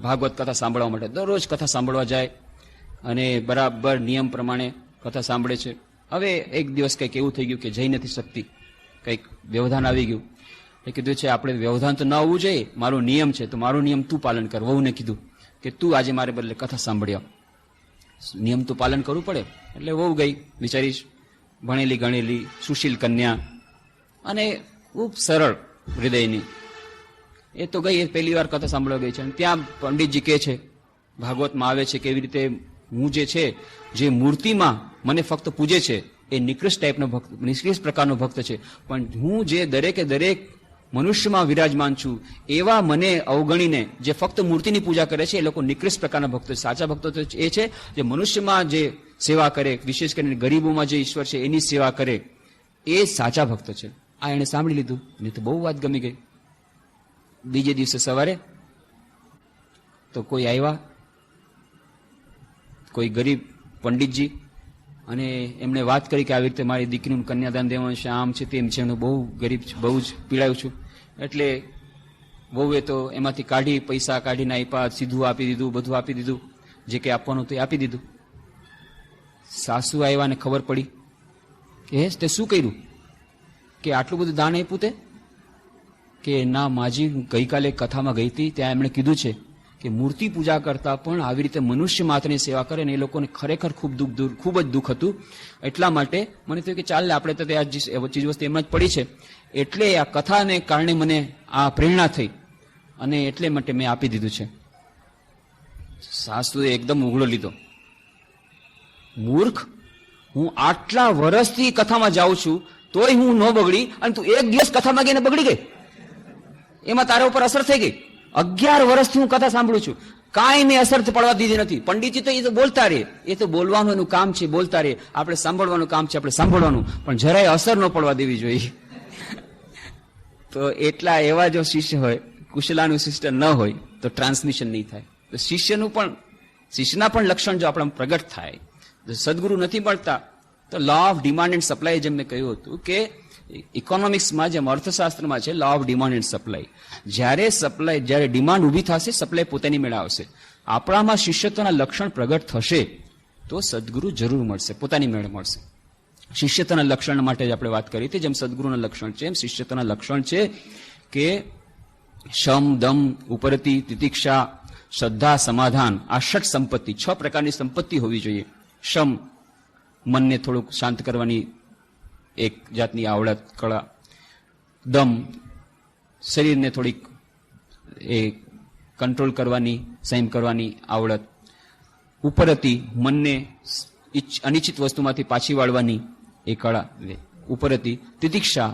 ભાગવત કથા સાંભળવા માટે, દરરોજ કથા સાંભળવા જાય અને બરાબર નિયમ પ્રમાણે કથા સાંભળે છે. હવે એક દિવસ કંઈક એવું થઈ ગયું કે જઈ નથી શકતી, કંઈક વ્યવધાન આવી ગયું. એ કીધું છે આપણે વ્યવધાન તો ન આવવું જોઈએ, મારો નિયમ છે તો મારો નિયમ તું પાલન કર. વહુને કીધું કે તું આજે મારે બદલે કથા સાંભળી આવ, નિયમ તો પાલન કરવું પડે. એટલે વહુ ગઈ, બિચારી ભણેલી ગણેલી સુશીલ કન્યા અને ખૂબ સરળ હૃદયની. એ તો ગઈ, પહેલી વાર કથા સાંભળવા ગઈ છે અને ત્યાં પંડિતજી કહે છે, ભાગવતમાં આવે છે કે એવી રીતે હું જે છે, જે મૂર્તિમાં મને ફક્ત પૂજે છે એ નિકૃષ્ટ ટાઈપનો ભક્ત, નિકૃષ્ટ પ્રકારનો ભક્ત છે, પણ હું જે દરેકે દરેક મનુષ્યમાં વિરાજમાન છું એવા મને અવગણીને જે ફક્ત મૂર્તિની પૂજા કરે છે એ લોકો નિકૃષ્ટ પ્રકારના ભક્તો. સાચા ભક્તો તો એ છે જે મનુષ્યમાં જે સેવા કરે, વિશેષ કરીને ગરીબોમાં જે ઈશ્વર છે એની સેવા કરે, એ સાચા ભક્તો છે. આ એણે સાંભળી લીધું, એને તો બહુ વાત ગમી ગઈ. બીજે દિવસે સવારે તો કોઈ આવ્યા, કોઈ ગરીબ પંડિતજી, અને એમણે વાત કરી કે આવી રીતે મારી દીકરીનું કન્યાદાન દેવાનું છે, આમ છે તેમ છે, હું બહુ ગરીબ છું, બહુ જ પીડાયું છું. એટલે વહુએ તો એમાંથી કાઢી પૈસા કાઢીને આપ્યા, સીધું આપી દીધું, બધું આપી દીધું, જે કંઈ આપવાનું હતું એ આપી દીધું. સાસુ આવ્યા ને ખબર પડી કે તે શું કર્યું, કે આટલું બધું દાન આપ્યું તે? કે ના માજી, ગઈકાલે કથામાં ગઈ હતી, ત્યાં એમણે કીધું છે કે મૂર્તિ પૂજા કરતા પણ આવી રીતે મનુષ્ય માત્રની સેવા કરે ને એ લોકોને ખરેખર ખૂબ જ દુઃખ હતું. એટલા માટે મને થયું કે ચાલ આપણે તો આ ચીજ વસ્તુ એમ જ પડી છે, એટલે આ કથાને કારણે મને આ પ્રેરણા થઈ અને એટલે માટે મેં આપી દીધું છે. સાસુએ એકદમ ઉઘડો લીધો, મૂર્ખ, હું આટલા વર્ષથી કથામાં જાઉં છું તોય હું ન બગડી, અને તું એક દિવસ કથામાં ગઈને બગડી ગઈ, એમાં તારા ઉપર અસર થઈ ગઈ. 11 વર્ષથી હું કથા સાંભળું છું, કાંઈ મેં અસર પડવા દીધી નથી. પંડિતજી તો એ તો બોલતા રહે, એ તો બોલવાનું એનું કામ છે, બોલતા રહે. આપણે સાંભળવાનું કામ છે, આપણે સાંભળવાનું, પણ જરાય અસર ન પડવા દેવી જોઈએ. તો એટલા એવા જો શિષ્ય હોય, કુશલાનું શિષ્ય ન હોય તો ટ્રાન્સમિશન નહીં થાય. તો શિષ્યના પણ લક્ષણ જો આપણા પ્રગટ થાય, સદગુરુ નથી મળતા તો law of demand and supply, જેમ મેં કહ્યું હતું કે ઇકોનોમિક્સમાં જેમ અર્થશાસ્ત્રમાં છે law of demand and supply, જ્યારે ડિમાન્ડ ઊભી થશે, સપ્લાય પોતાની મેળે આવશે. આપણામાં શિષ્યત્વના લક્ષણ પ્રગટ થશે તો સદગુરુ જરૂર મળશે, પોતાની મેળે મળશે. શિષ્યત્વના લક્ષણ માટે જ આપણે વાત કરી હતી, જેમ સદગુરુના લક્ષણ છે એમ શિષ્યત્વના લક્ષણ છે કે શમ, દમ, ઉપરતિ, તિતિક્ષા, શ્રદ્ધા, સમાધાન. આ ષટ સંપત્તિ, 6 પ્રકારની સંપત્તિ હોવી જોઈએ. શમ, મનને થોડુંક શાંત કરવાની એક જાતની આવડત, કળા. દમ, શરીરને થોડીક એ કંટ્રોલ કરવાની, સંયમ કરવાની આવડત. ઉપરતિ, મનને અનિશ્ચિત વસ્તુમાંથી પાછી વાળવાની એ કળા. ઉપરતિ. તિતિક્ષા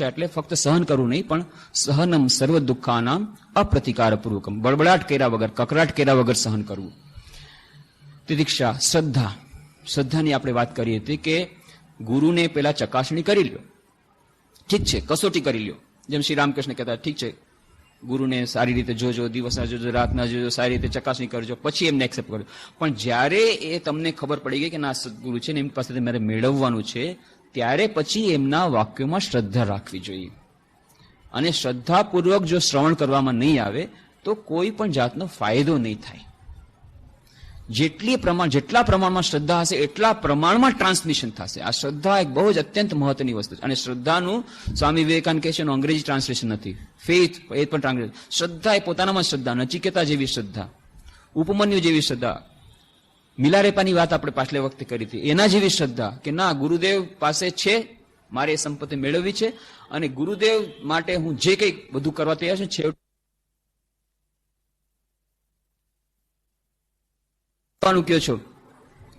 એટલે ફક્ત સહન કરવું નહીં, પણ સહનમ સર્વ દુઃખાનામ અપ્રતિકાર પૂર્વકમ, બળબડાટ કર્યા વગર, કકરાટ કર્યા વગર સહન કરવું. તિતિક્ષા. શ્રદ્ધાની આપણે વાત કરી હતી કે ગુરુને પેલા ચકાસણી કરી લ્યો, ઠીક છે, કસોટી કરી લ્યો. જેમ શ્રી રામકૃષ્ણ કહેતા, ઠીક છે, ગુરુને સારી રીતે જોજો, દિવસના જોજો, રાતના જોજો, સારી રીતે ચકાસણી કરજો, પછી એમને એક્સેપ્ટ કરજો. પણ જ્યારે એ તમને ખબર પડી ગઈ કે ના સદગુરુ છે ને એમની પાસેથી મારે મેળવવાનું છે, ત્યારે પછી એમના વાક્યોમાં શ્રદ્ધા રાખવી જોઈએ. અને શ્રદ્ધાપૂર્વક જો શ્રવણ કરવામાં નહીં આવે તો કોઈ પણ જાતનો ફાયદો નહીં થાય. જેટલા પ્રમાણમાં શ્રદ્ધા હશે એટલા પ્રમાણમાં ટ્રાન્સમિશન થશે. આ શ્રદ્ધા એક બહુ જ અત્યંત મહત્વની વસ્તુ છે. અને શ્રદ્ધાનું સ્વામી વિવેકાનંદ કહે છે એનું અંગ્રેજી ટ્રાન્સલેશન નથી, ફેથ, એ પણ ટ્રાન્સલેશન. શ્રદ્ધા એ પોતાનામાં શ્રદ્ધા, નચિકેતા જેવી શ્રદ્ધા, ઉપમન્યુ જેવી શ્રદ્ધા, મિલારેપાની વાત આપણે પાછલે વખતે કરી હતી, એના જેવી શ્રદ્ધા કે ના ગુરુદેવ પાસે છે, મારે એ સંપત્તિ મેળવવી છે, અને ગુરુદેવ માટે હું જે કંઈ બધું કરવા તૈયાર છું, છેવટે કયો છો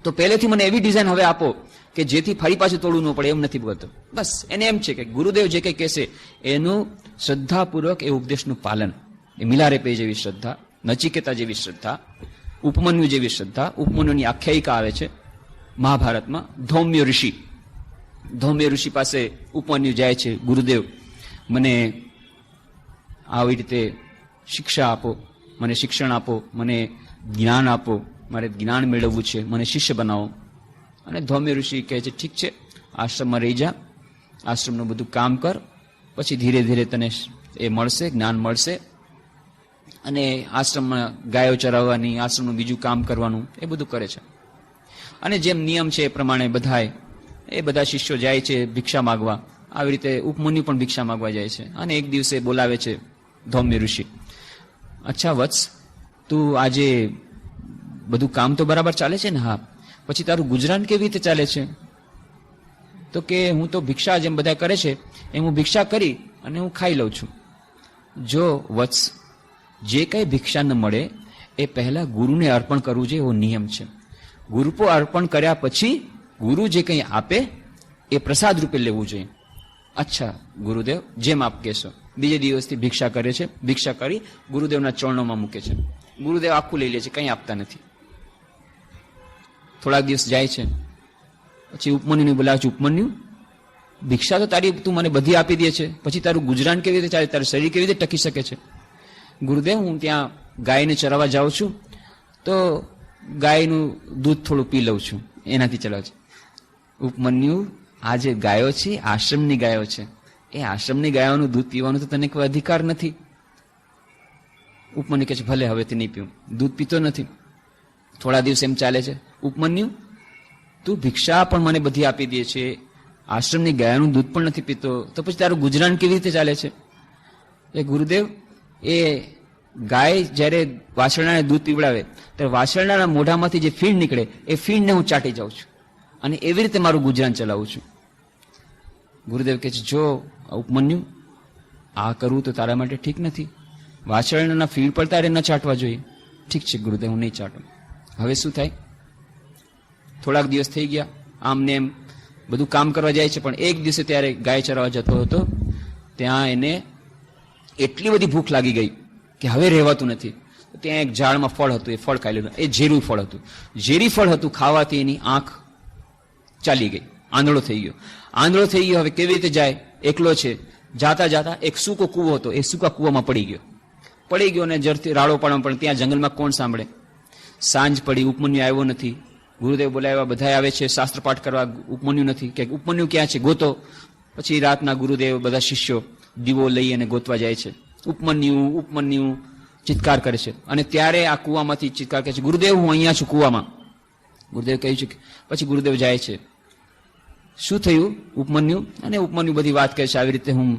તો પહેલેથી મને એવી ડિઝાઇન હવે આપો કે જેથી ફરી પાછું તોડવું ન પડે. એમ નથી બોલતો, બસ એને એમ છે કે ગુરુદેવ જે કંઈ કહેશે એનું શ્રદ્ધાપૂર્વક એ ઉપદેશનું પાલન. એ મિલારેપે જેવી શ્રદ્ધા, નચિકેતા જેવી શ્રદ્ધા, ઉપમન્યુ જેવી શ્રદ્ધા. ઉપમન્યુની આખ્યાયિકા આવે છે મહાભારતમાં. ધૌમ્ય ઋષિ પાસે ઉપમન્યુ જાય છે, ગુરુદેવ મને આવી રીતે શિક્ષા આપો, મને શિક્ષણ આપો, મને જ્ઞાન આપો, મારે જ્ઞાન મેળવવું છે, મને શિષ્ય બનાવો. અને ધૌમ્ય ઋષિ કહે છે ઠીક છે, આશ્રમમાં રહી જા, આશ્રમનું બધું કામ કર, પછી ધીરે ધીરે તને એ મળશે, જ્ઞાન મળશે. અને આશ્રમમાં ગાયો ચરાવવાની, આશ્રમનું બીજું કામ કરવાનું, એ બધું કરે છે. અને જેમ નિયમ છે એ પ્રમાણે બધા શિષ્યો જાય છે ભિક્ષા માગવા. આવી રીતે ઉપમન્યુ પણ ભિક્ષા માગવા જાય છે. અને એક દિવસે બોલાવે છે ધૌમ્ય ઋષિ, અચ્છા વત્સ, તું આજે બધું કામ તો બરાબર ચાલે છે ને? હા. પછી તારું ગુજરાન કેવી રીતે ચાલે છે? તો કે હું તો ભિક્ષા જેમ બધા કરે છે એમ હું ભિક્ષા કરી અને હું ખાઈ લઉં છું. જો વત્સ, જે કંઈ ભિક્ષા ન મળે એ પહેલા ગુરુને અર્પણ કરવું જોઈએ, એવો નિયમ છે. ગુરુપો અર્પણ કર્યા પછી ગુરુ જે કંઈ આપે એ પ્રસાદ રૂપે લેવું જોઈએ. અચ્છા ગુરુદેવ, જેમ આપ કહેશો. બીજે દિવસથી ભિક્ષા કરે છે, ભિક્ષા કરી ગુરુદેવના ચરણોમાં મૂકે છે. ગુરુદેવ આખું લઈ લે છે, કંઈ આપતા નથી. થોડાક દિવસ જાય છે, પછી ઉપમન્યુને બોલાવે છે, ઉપમન્યુ, ભિક્ષા તો તું મને બધી આપી દે છે, પછી તારું ગુજરાન કેવી રીતે ચાલે, તારું શરીર કેવી રીતે ટકી શકે છે? ગુરુદેવ, હું ત્યાં ગાયને ચરાવવા જાઉં છું તો ગાયનું દૂધ થોડું પી લઉં છું, એનાથી ચલાવે છે. ઉપમન્યુ, આ જે ગાયો છે આશ્રમની ગાયો છે, એ આશ્રમની ગાયોનું દૂધ પીવાનું તો તને કોઈ અધિકાર નથી. ઉપમન્યુ કહે છે ભલે, હવેથી નહીં પીવું, દૂધ પીતો નથી. થોડા દિવસ એમ ચાલે છે. ઉપમન્યુ, તું ભિક્ષા પણ મને બધી આપી દે છે, આશ્રમની ગાયનું દૂધ પણ નથી પીતો, તો પછી તારું ગુજરાન કેવી રીતે ચાલે છે? એ ગુરુદેવ, એ ગાય જ્યારે વાછરડાને દૂધ પીવડાવે ત્યારે વાછરડાના મોઢામાંથી જે ફીણ નીકળે એ ફીણને હું ચાટી જાઉં છું, અને એવી રીતે મારું ગુજરાન ચલાવું છું. ગુરુદેવ કહે છે, જો ઉપમન્યુ, આ કરવું તો તારા માટે ઠીક નથી. વાછરડાના ફીણ પર તારે ન ચાટવા જોઈએ. ઠીક છે ગુરુદેવ, હું નહીં ચાટું. હવે શું થાય? થોડાક દિવસ થઈ ગયા, આમ ને એમ બધું કામ કરવા જાય છે. પણ એક દિવસે ત્યારે ગાય ચરાવવા જતો હતો, ત્યાં એને એટલી બધી ભૂખ લાગી ગઈ કે હવે રહેવાતું નથી. ત્યાં એક ઝાડમાં ફળ હતું, એ ફળ ખાઈ લીધું. એ ઝેરું ફળ હતું. ઝેરી ફળ હતું, ખાવાથી એની આંખ ચાલી ગઈ, આંધળો થઈ ગયો. આંધળો થઈ ગયો, હવે કેવી રીતે જાય? એકલો છે. જાતા જાતા એક સૂકો કૂવો હતો, એ સૂકા કૂવામાં પડી ગયો ને જરથી રાડો પાડવા. પણ ત્યાં જંગલમાં કોણ સાંભળે? સાંજ પડી, ઉપમન્યુ આવ્યો નથી. ગુરુદેવ બોલાવ્યા, બધા આવે છે શાસ્ત્ર પાઠ કરવા, ઉપમન્યુ નથી. કે ઉપમન્યુ ક્યાં છે? ગોતો. પછી રાતના ગુરુદેવ બધા શિષ્યો દીવો લઈ અને ગોતવા જાય છે. ઉપમન્યુ ચિત્કાર કરે છે. અને ત્યારે આ કૂવામાંથી ચિત્કાર કરે છે, ગુરુદેવ હું અહીંયા છું કૂવામાં. ગુરુદેવ કહ્યું છે. પછી ગુરુદેવ જાય છે. શું થયું? ઉપમન્યુ. અને ઉપમન્યુ બધી વાત કરે છે, આવી રીતે હું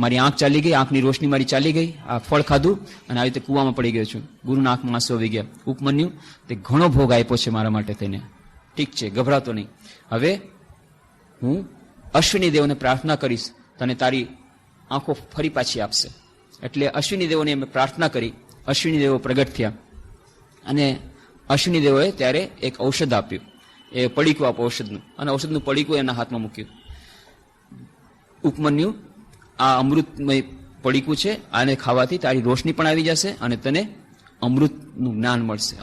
મારી આંખ ચાલી ગઈ, આંખની રોશની મારી ચાલી ગઈ, આ ફળ ખાધું અને આવી રીતે કૂવામાં પડી ગયો છું. ગુરુના આંખમાં આંસુ આવી ગયા. ઉપમન્યુ, તે ઘણો ભોગ આપ્યો છે મારા માટે તેને. ઠીક છે, ગભરાતો નહીં. હવે હું અશ્વિની દેવને પ્રાર્થના કરીશ, તને તારી આંખો ફરી પાછી આપશે. એટલે અશ્વિની દેવોને એમ પ્રાર્થના કરી. અશ્વિની દેવો પ્રગટ થયા અને અશ્વિની દેવોએ ત્યારે એક ઔષધ આપ્યું. એ પડીકું આપો ઔષધનું, અને ઔષધનું પડીકું એના હાથમાં મૂક્યું. ઉપમન્યુ, આ અમૃતમય પડીકું છે, આને ખાવાથી તારી રોશની પણ આવી જશે અને તને અમૃતનું જ્ઞાન મળશે,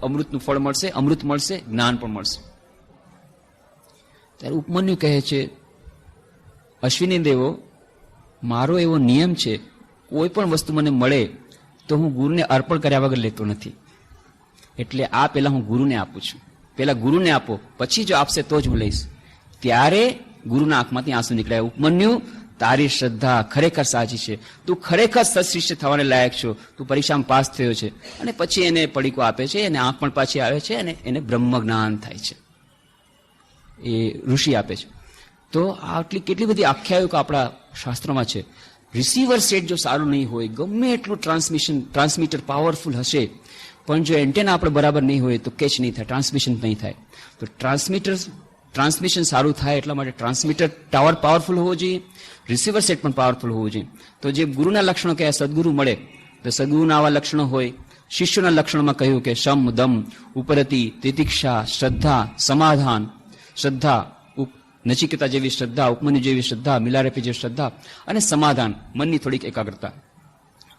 અમૃતનું ફળ મળશે, અમૃત મળશે, જ્ઞાન પણ મળશે. ત્યારે ઉપમન્યુ કહે છે, અશ્વિની દેવો, મારો એવો નિયમ છે, કોઈ પણ વસ્તુ મને મળે તો હું ગુરુને અર્પણ કર્યા વગર લેતો નથી. એટલે આ પહેલા હું ગુરુને આપું છું. પહેલા ગુરુને આપો, પછી જો આપશે તો જ હું લઈશ. ત્યારે ગુરુના આંખમાંથી આંસુ નીકળ્યા. ઉપમન્યુ, તારી શ્રદ્ધા ખરેખર સાચી છે, તું ખરેખર સત્શિષ્ય થવાને લાયક છો, તું પરીક્ષામાં પાસ થયો છે. અને પછી એને પડીકો આપે છે, એને આંખ પણ પાછી આવે છે અને એને બ્રહ્મ જ્ઞાન થાય છે. એ ઋષિ આપે છે. તો આટલી કેટલી બધી આખ્યાયિકો આપણા શાસ્ત્રમાં છે. રિસીવર સેટ જો સારું નહીં હોય, ગમે એટલું ટ્રાન્સમીટર પાવરફુલ હશે, પણ જો એન્ટેના આપણે બરાબર નહીં હોય તો કેચ નહીં થાય, ટ્રાન્સમિશન નહીં થાય. તો ટ્રાન્સમિશન સારું થાય એટલા માટે ટ્રાન્સમીટર ટાવર પાવરફુલ હોવો જોઈએ, રિસીવર સેટ પણ પાવરફુલ હોવું જોઈએ. તો જે ગુરુના લક્ષણો કયા, સદગુરુ મળે તો સદગુરુના આવા લક્ષણો હોય. શિષ્યોના લક્ષણોમાં કહ્યું કે શમ, દમ, ઉપરતિ, તિતિક્ષા, શ્રદ્ધા, સમાધાન. શ્રદ્ધા, નચિકેતા જેવી શ્રદ્ધા, ઉપમન્યુ જેવી શ્રદ્ધા, મિલારેપી જેવી શ્રદ્ધા, અને સમાધાન, મનની થોડીક એકાગ્રતા.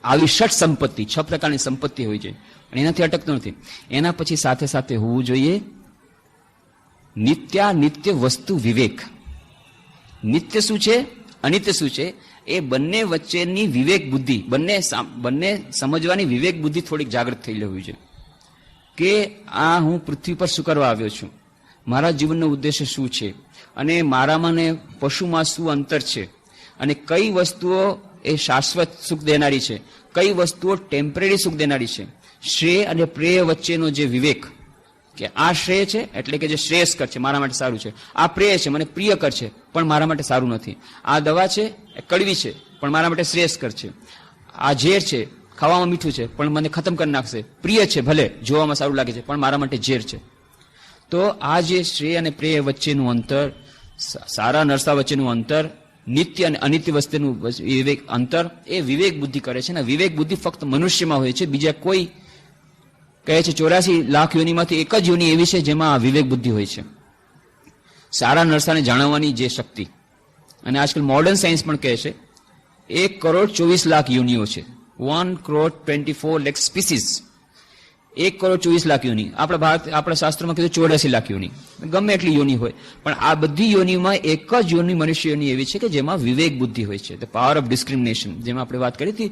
આવી ષટ સંપત્તિ, 6 પ્રકારની સંપત્તિ હોય છે. અને એનાથી અટકતો નથી. એના પછી સાથે સાથે હોવું જોઈએ નિત્ય વસ્તુ વિવેક. નિત્ય શું છે, અનિત્ય શું છે, એ બંને વચ્ચેની વિવેક બુદ્ધિ, બંને સમજવાની વિવેક બુદ્ધિ થોડીક જાગૃત થઈ હોવી છે. કે આ હું પૃથ્વી પર શું કરવા આવ્યો છું, મારા જીવનનો ઉદ્દેશ્ય શું છે, અને મારામાં ને પશુમાં શું અંતર છે, અને કઈ વસ્તુઓ એ શાશ્વત સુખ દેનારી છે, કઈ વસ્તુઓ ટેમ્પરરી સુખ દેનારી છે. શ્રેય અને પ્રેય વચ્ચેનો જે વિવેક, કે આ શ્રેય છે એટલે કે જે શ્રેયસ્કર છે, મારા માટે સારું છે. આ પ્રેય છે, મને પ્રિયકર છે, પણ મારા માટે સારું નથી. આ દવા છે, એ કડવી છે, પણ મારા માટે શ્રેયસ્કર છે. આ ઝેર છે, ખાવામાં મીઠું છે, પણ મને ખતમ કરી નાખશે. પ્રિય છે, ભલે જોવામાં સારું લાગે છે, પણ મારા માટે ઝેર છે. તો આ જે શ્રેય અને પ્રેય વચ્ચેનું અંતર, સારા નરસા વચ્ચેનું અંતર, નિત્ય અને અનિત્ય વસ્તુનું વિવેક અંતર, એ વિવેક બુદ્ધિ કરે છે. ને વિવેક બુદ્ધિ ફક્ત મનુષ્યમાં હોય છે, બીજા કોઈ, કહે છે 84 લાખ યોનિમાંથી એક જ યોની એવી છે જેમાં વિવેક બુદ્ધિ હોય છે, સારા નરસાને જાણવાની જે શક્તિ. અને આજકાલ મોડર્ન સાયન્સ પણ કહે છે 1,24,00,000 યોનિઓ છે, 1,24,00,000 સ્પીસીસ, 1,24,00,000 યોની. આપણા શાસ્ત્રોમાં કીધું 84 લાખ યોની, ગમે એટલી યોની હોય, પણ આ બધી યોનીમાં એક જ યોની મનુષ્ય યોની એવી છે કે જેમાં વિવેક બુદ્ધિ હોય છે. ધ પાવર ઓફ ડિસ્ક્રિમિનેશન, જેમાં આપણે વાત કરી હતી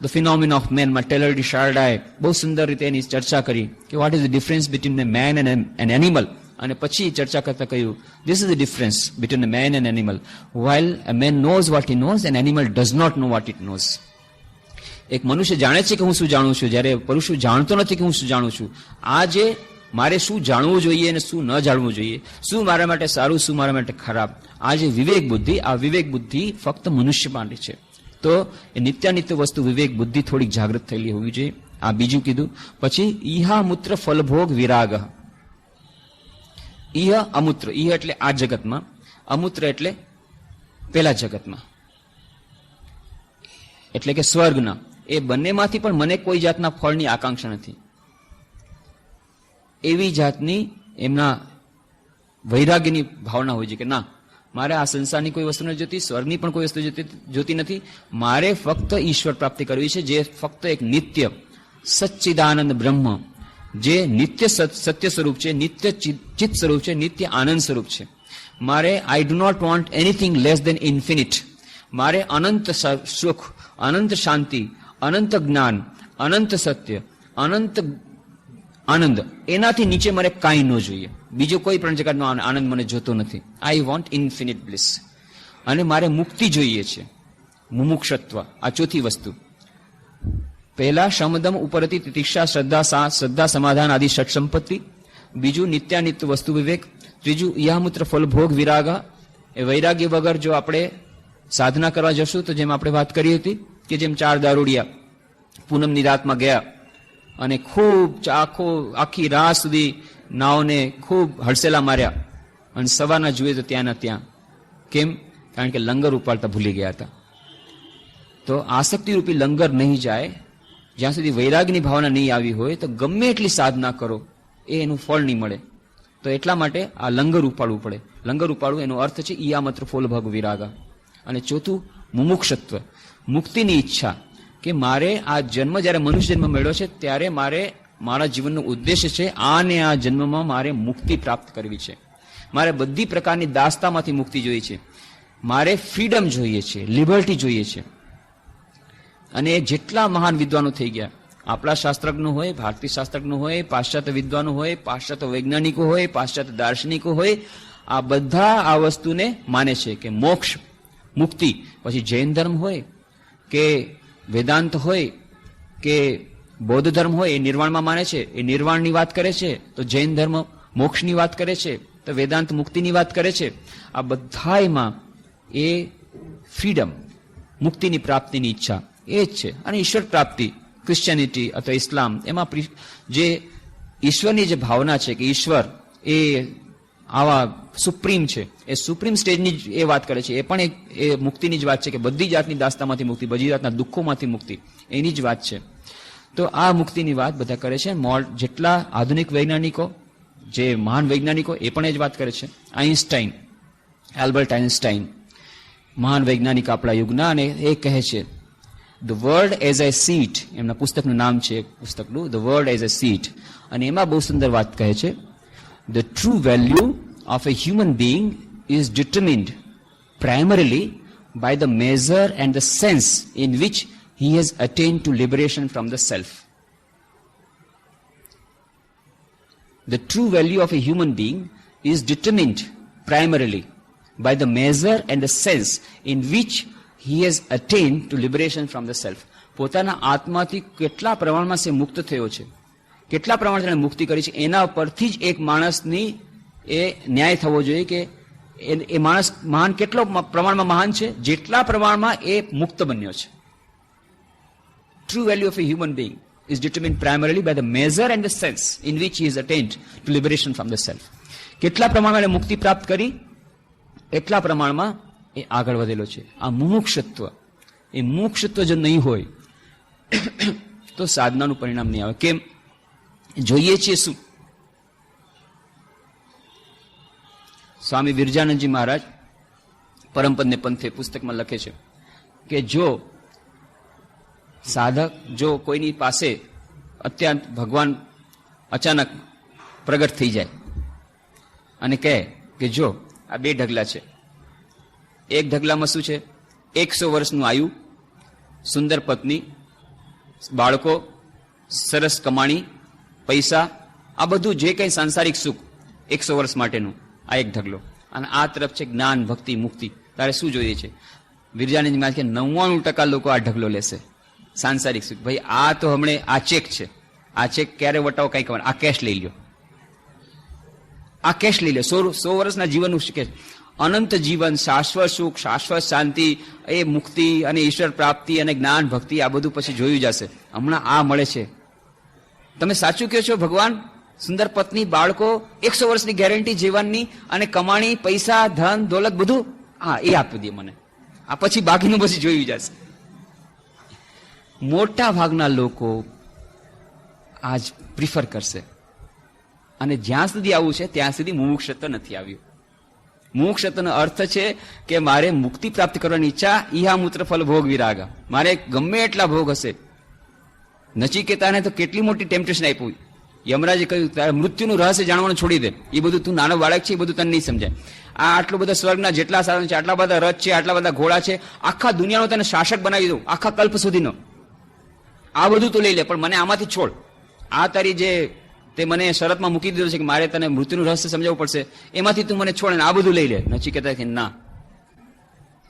ધ ફિનોમિના ઓફ મેન, માં ટેલર ડી શાર્ડાએ બહુ સુંદર રીતે એની ચર્ચા કરી કે what is the difference between a man and an animal. અને પછી ચર્ચા કરતા કહ્યું this is the difference between a man and animal. While a man knows what he knows and animal does not know what it knows. એક મનુષ્ય જાણે છે કે હું શું જાણું છું, જ્યારે પુરુષ જાણતો નથી કે હું શું જાણું છું. આ જે મારે શું જાણવું જોઈએ અને શું ન જાણવું જોઈએ, શું મારા માટે સારું, શું મારા માટે ખરાબ, આ જે વિવેક બુદ્ધિ, આ વિવેક બુદ્ધિ ફક્ત મનુષ્ય માટે છે. તો એ નિત્યાનિત્ય વસ્તુ વિવેક બુદ્ધિ થોડીક જાગૃત થયેલી હોવી જોઈએ. આ બીજું કીધું. પછી ઈહા મૂત્ર ફલભોગ વિરાગ. ઈહ અમૂત્ર, ઈહ એટલે આ જગતમાં, અમૂત્ર એટલે પેલા જગતમાં, એટલે કે સ્વર્ગના. એ બંનેમાંથી પણ મને કોઈ જાતના ફળની આકાંક્ષા નથી. એવી જાતની એમના વૈરાગ્યની ભાવના હોય છે કે ના, મારે આ સંસારની કોઈ વસ્તુ નથી જોતી, સ્વર્ગની પણ કોઈ વસ્તુ જોતી નથી, મારે ફક્ત ઈશ્વર પ્રાપ્તિ કરવી છે, જે ફક્ત એક નિત્ય સચ્ચિદાનંદ બ્રહ્મ, જે નિત્ય સત્ય સ્વરૂપ છે, નિત્ય ચિત્ત સ્વરૂપ છે, નિત્ય આનંદ સ્વરૂપ છે. મારે I do not want anything less than infinite. મારે અનંત સુખ, અનંત શાંતિ, અનંત જ્ઞાન, અનંત સત્ય, અનંત આનંદ, એનાથી નીચે મારે કાંઈ ન જોઈએ. બીજો કોઈ પણ જગતનો આનંદ મને જોતો નથી. I want infinite bliss. અને મારે મુક્તિ જોઈએ છે, મુમુક્ષત્વ. આ ચોથી વસ્તુ. પહેલા શમદમ ઉપરથી તિતિક્ષા શ્રદ્ધા સમાધાન આદિ ષટ સંપત્તિ. બીજું નિત્યાનિત્ય વસ્તુ વિવેક. ત્રીજું ઈહામૂત્ર ફલ ભોગ વિરાગા. એ વૈરાગ્ય વગર જો આપણે સાધના કરવા જશું તો જેમ આપણે વાત કરી હતી કે જેમ 4 દારૂડિયા પૂનમની રાતમાં ગયા અને ખૂબ આખી રાત સુધી નાવને ખૂબ હડસેલા માર્યા અને સવારના જુએ તો ત્યાંના ત્યાં. કેમ? કારણ કે લંગર ઉપાડતા ભૂલી ગયા હતા. તો આસક્તિરૂપી લંગર નહીં જાય જ્યાં સુધી વૈરાગની ભાવના નહીં આવી હોય તો ગમે એટલી સાધના કરો એ એનું ફળ નહીં મળે. તો એટલા માટે આ લંગર ઉપાડવું પડે. લંગર ઉપાડવું એનો અર્થ છે ઈયામત્ર ફોલ ભગ વિરાગા. અને ચોથું મુમુક્ષત્વ, મુક્તિની ઈચ્છા, કે મારે આ જન્મ જ્યારે મનુષ્ય જન્મ મળ્યો છે ત્યારે મારે મારા જીવનનો ઉદ્દેશ્ય છે આને આ જન્મમાં મારે મુક્તિ પ્રાપ્ત કરવી છે. મારે બધી પ્રકારની દાસતામાંથી મુક્તિ જોઈએ છે. મારે ફ્રીડમ જોઈએ છે, લિબર્ટી જોઈએ છે. અને જેટલા મહાન વિદ્વાનો થઈ ગયા, આપણા શાસ્ત્રજ્ઞો હોય, ભારતીય શાસ્ત્રજ્ઞો હોય, પાશ્ચાત્ય વિદ્વાનો હોય, પાશ્ચાત્ય વૈજ્ઞાનિકો હોય, પાશ્ચાત્ય દાર્શનિકો હોય, આ બધા આ વસ્તુને માને છે કે મોક્ષ, મુક્તિ. પછી જૈન ધર્મ હોય કે વેદાંત હોય કે બૌદ્ધ ધર્મ હોય, એ નિર્વાણમાં માને છે, એ નિર્વાણની વાત કરે છે. તો જૈન ધર્મ મોક્ષની વાત કરે છે, તો વેદાંત મુક્તિની વાત કરે છે. આ બધામાં એ ફ્રીડમ, મુક્તિની પ્રાપ્તિની ઈચ્છા એ જ છે. અને ઈશ્વર પ્રાપ્તિ, ક્રિશ્ચિયાનિટી અથવા ઇસ્લામ, એમાં જે ઈશ્વરની જે ભાવના છે કે ઈશ્વર એ આવા સુપ્રીમ છે, એ સુપ્રીમ સ્ટેજની જ એ વાત કરે છે. એ પણ એ મુક્તિની જ વાત છે કે બધી જાતની દાસ્તામાંથી મુક્તિ, બધી જાતના દુઃખોમાંથી મુક્તિ, એની જ વાત છે. તો આ મુક્તિની વાત બધા કરે છે. જેટલા આધુનિક વૈજ્ઞાનિકો, જે મહાન વૈજ્ઞાનિકો, એ પણ એ જ વાત કરે છે. આઇન્સ્ટાઈન, એલ્બર્ટ આઇન્સ્ટાઈન, મહાન વૈજ્ઞાનિક આપણા યુગના, અને એ કહે છે the world as a seat, એમના પુસ્તકનું નામ છે પુસ્તકનું the world as a seat. અને એમાં બહુ સુંદર વાત કહે છે, the true value of a human being is determined primarily by the measure and the sense in which he has attained to liberation from the self. The true value of a human being is determined primarily by the measure and the sense in which he has attained to liberation from the self. પોતાના આત્માથી કેટલા પ્રમાણમાં સે મુક્ત થયો છે, કેટલા પ્રમાણમાં તેને મુક્તિ કરી છે, એના પરથી જ એક માણસની એ ન્યાય થવો જોઈએ કે એ માણસ મહાન કેટલો પ્રમાણમાં મહાન છે, જેટલા પ્રમાણમાં એ મુક્ત બન્યો છે. True value of A human being is determined primarily by the measure and the sense in which he has attained to liberation from the self. કેટલા પ્રમાણમાં એને મુક્તિ પ્રાપ્ત કરી એટલા પ્રમાણમાં એ આગળ વધેલો છે. આ મુમુક્ષત્વ, એ મુમુક્ષત્વ જો નહીં હોય તો સાધનાનું પરિણામ નહીં આવે. કેમ? જોઈએ છીએ શું? સ્વામી વિરજાનંદજી મહારાજ પરમપદને પંથે પુસ્તકમાં લખે છે કે જો સાધક, જો કોઈની પાસે અત્યંત ભગવાન અચાનક પ્રગટ થઈ જાય અને કહે કે જો આ 2 ઢગલા છે, એક ઢગલામાં શું છે? 100 વર્ષનું આયુ, સુંદર પત્ની, બાળકો, સરસ કમાણી, પૈસા, આ બધું જે કંઈ સાંસારિક સુખ 100 વર્ષ માટેનું, આ એક ઢગલો. અને આ તરફ છે જ્ઞાન, ભક્તિ, મુક્તિ. તારે શું જોઈએ છે? વિરજાનંદજી મહારાજ કે 99% લોકો આ ઢગલો લેશે, સાંસારિક સુખ. ભાઈ આ તો હમણે આ ચેક છે, આ ચેક ક્યારે વટાવો કઈ ખબર, આ કેશ લઈ લ્યો, આ કેશ લઈ લો. 100 વર્ષના જીવનનું શીખે, અનંત જીવન, શાશ્વત સુખ, શાશ્વત શાંતિ, એ મુક્તિ અને ઈશ્વર પ્રાપ્તિ અને જ્ઞાન, ભક્તિ, આ બધું પછી જોયું જશે. હમણાં આ મળે છે. તમે સાચું કહો છો, ભગવાન, સુંદર પત્ની, બાળકો, 100 વર્ષની ગેરંટી જીવનની, અને કમાણી, પૈસા, ધન, દોલત, બધું હા એ આપી દે મને, આ પછી બાકીનું પછી જોયું જશે. મોટા ભાગના લોકો આજ પ્રિફર કરશે અને જ્યાં સુધી આવું છે ત્યાં સુધી મુમુક્ષત્વ નથી આવ્યું. મુમુક્ષત્વનો અર્થ છે કે મારે મુક્તિ પ્રાપ્ત કરવાની ઈચ્છા, ઈહા મૂત્ર ફલ ભોગ વિરાગા. મારે ગમે એટલા ભોગ હશે. નચિકેતાને તો કેટલી મોટી ટેમ્પટેશન આપ્યું. યમરાજે કહ્યું તારે મૃત્યુનું રહસ્ય જાણવાનું છોડી દે. એ બધું તું નાનો બાળક છે, એ બધું તને નહીં સમજાય. આ આટલું બધા સ્વર્ગના જેટલા સાધન છે, આટલા બધા રથ છે, આટલા બધા ઘોડા છે, આખા દુનિયાનો તને શાસક બનાવી દઉં, આખા કલ્પ સુધીનો. આ બધું તું લઈ લે, પણ મને આમાંથી છોડ. આ તારી જે તે મને શરતમાં મૂકી દીધું છે કે મારે તને મૃત્યુનું રહસ્ય સમજાવવું પડશે, એમાંથી તું મને છોડ અને આ બધું લઈ લે. નચિકેતા કે ના.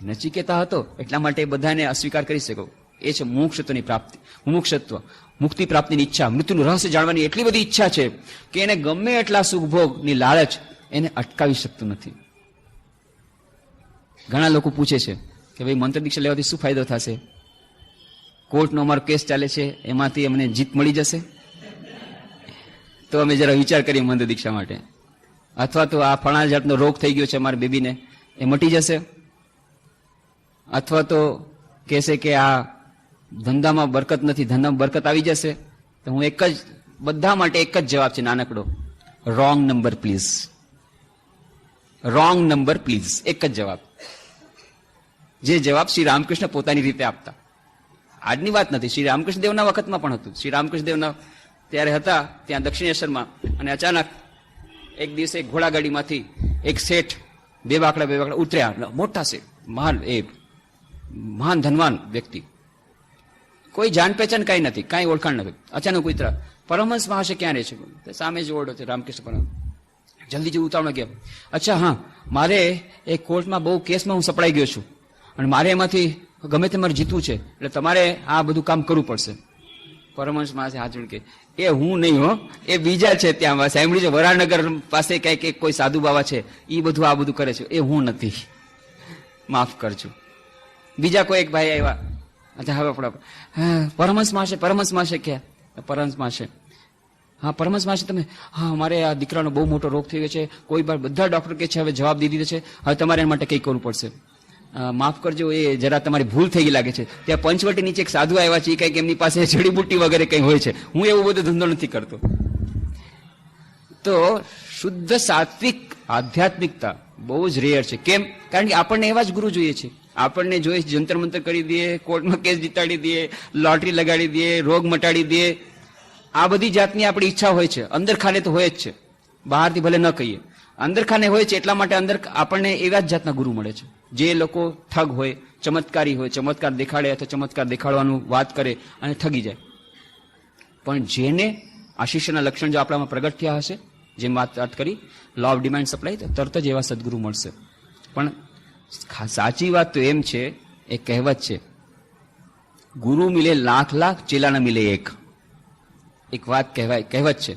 નચિકેતા હતો એટલા માટે બધાને અસ્વીકાર કરી શકો. એ છે મુમુક્ષત્વની પ્રાપ્તિ. મુમુક્ષત્વ મુક્તિ પ્રાપ્તિની ઈચ્છા, મૃત્યુનું રહસ્ય જાણવાની એટલી બધી ઈચ્છા છે કે એને ગમે એટલા સુખભોગની લાલચ એને અટકાવી શકતું નથી. ઘણા લોકો પૂછે છે કે ભાઈ મંત્ર દીક્ષા લેવાથી શું ફાયદો થશે? કોર્ટનો અમારો કેસ ચાલે છે, એમાંથી અમને જીત મળી જશે? તો અમે જરા વિચાર કરીએ મંત્ર દીક્ષા માટે. અથવા તો આ ફળા જાતનો રોગ થઈ ગયો છે અમારી બેબીને, એ મટી જશે? અથવા તો કહેશે કે આ ધંધામાં બરકત નથી, ધંધામાં બરકત આવી જશે? તો હું એક જ, બધા માટે એક જ જવાબ છે નાનકડો, wrong number please. Wrong number please, એક જ જવાબ. જે જવાબ શ્રી રામકૃષ્ણ પોતાની રીતે આપતા. આજની વાત નથી, શ્રી રામકૃષ્ણ દેવના વખતમાં પણ હતું. શ્રી રામકૃષ્ણ દેવના ત્યારે હતા ત્યાં દક્ષિણેશ્વરમાં, અને અચાનક એક દિવસે ઘોડાગાડીમાંથી એક શેઠ બે બાકડા ઉતર્યા. મોટા શેઠ, મહાન ધનવાન વ્યક્તિ, કોઈ જાણ પહેચાન કઈ નથી, કઈ ઓળખાણ નથી. અચાનક ઉતરા. પરમહંસ મહાશય ક્યાં રહે છે? સામે જ ઓરડો છે રામકૃષ્ણ પરમહંસ. જલ્દી જે ઉતાવળ ગયા. અચ્છા હા, મારે એક કોર્ટમાં બહુ કેસમાં હું સપડાઈ ગયો છું અને મારે એમાંથી ગમે તે મારે જીતવું છે, એટલે તમારે આ બધું કામ કરવું પડશે. પરમહંસ મહાશય હાથ જોડ કે એ હું નહીં હો, એ બીજા છે ત્યાં. સાંભળ્યું છે વરાનગર પાસે કઈક કોઈ સાધુ બાબા છે, એ બધું આ બધું કરે છે, એ હું નથી, માફ કરજો. બીજા કોઈ એક ભાઈ આવ્યા. અચ્છા હવે પરમહંસ માસે ક્યાં? પરમહંસ માસે. હા પરમહંસ માસે તમે, હા અમારે આ દીકરાનો બહુ મોટો રોગ થઈ ગયો છે, કોઈ વાર બધા ડોક્ટર કે છે હવે જવાબ દઈ દીધો છે, હવે તમારે એના માટે કંઈ કરવું પડશે. માફ કરજો, એ જરા તમારી ભૂલ થઈ ગઈ લાગે છે. ત્યાં પંચવટી નીચે એક સાધુ આવ્યા છે, એ કંઈક એમની પાસે જડીબુટ્ટી વગેરે કંઈ હોય છે, હું એવું બધો ધંધો નથી કરતો. તો શુદ્ધ સાત્વિક આધ્યાત્મિકતા બહુ જ રેર છે. કેમ? કારણ કે આપણને એવા જ ગુરુ જોઈએ છે. આપણને જોઈએ જંતર મંતર કરી દઈએ, કોર્ટમાં કેસ જીતાડી દઈએ, લોટરી લગાડી દઈએ, રોગ મટાડી દઈએ, આ બધી જાતની આપણી ઈચ્છા હોય છે. અંદર ખાને તો હોય જ છે, બહારથી ભલે ન કહીએ, અંદર ખાને હોય છે. એટલા માટે અંદર આપણને એવા જ જાતના ગુરુ મળે છે, જે લોકો ઠગ હોય, ચમત્કારી હોય, ચમત્કાર દેખાડે અથવા ચમત્કાર દેખાડવાનું વાત કરે અને ઠગી જાય. પણ જેને આ શિષ્યના લક્ષણ જો આપણામાં પ્રગટ થયા હશે, જેમ વાત કરી લો ઓફ ડિમાન્ડ સપ્લાય, તો તરત જ એવા સદગુરુ મળશે. પણ સાચી વાત તો એમ છે, એ કહેવત છે, ગુરુ મિલે લાખ લાખ, ચેલા ન મિલે એક. એક વાત કહેવત છે,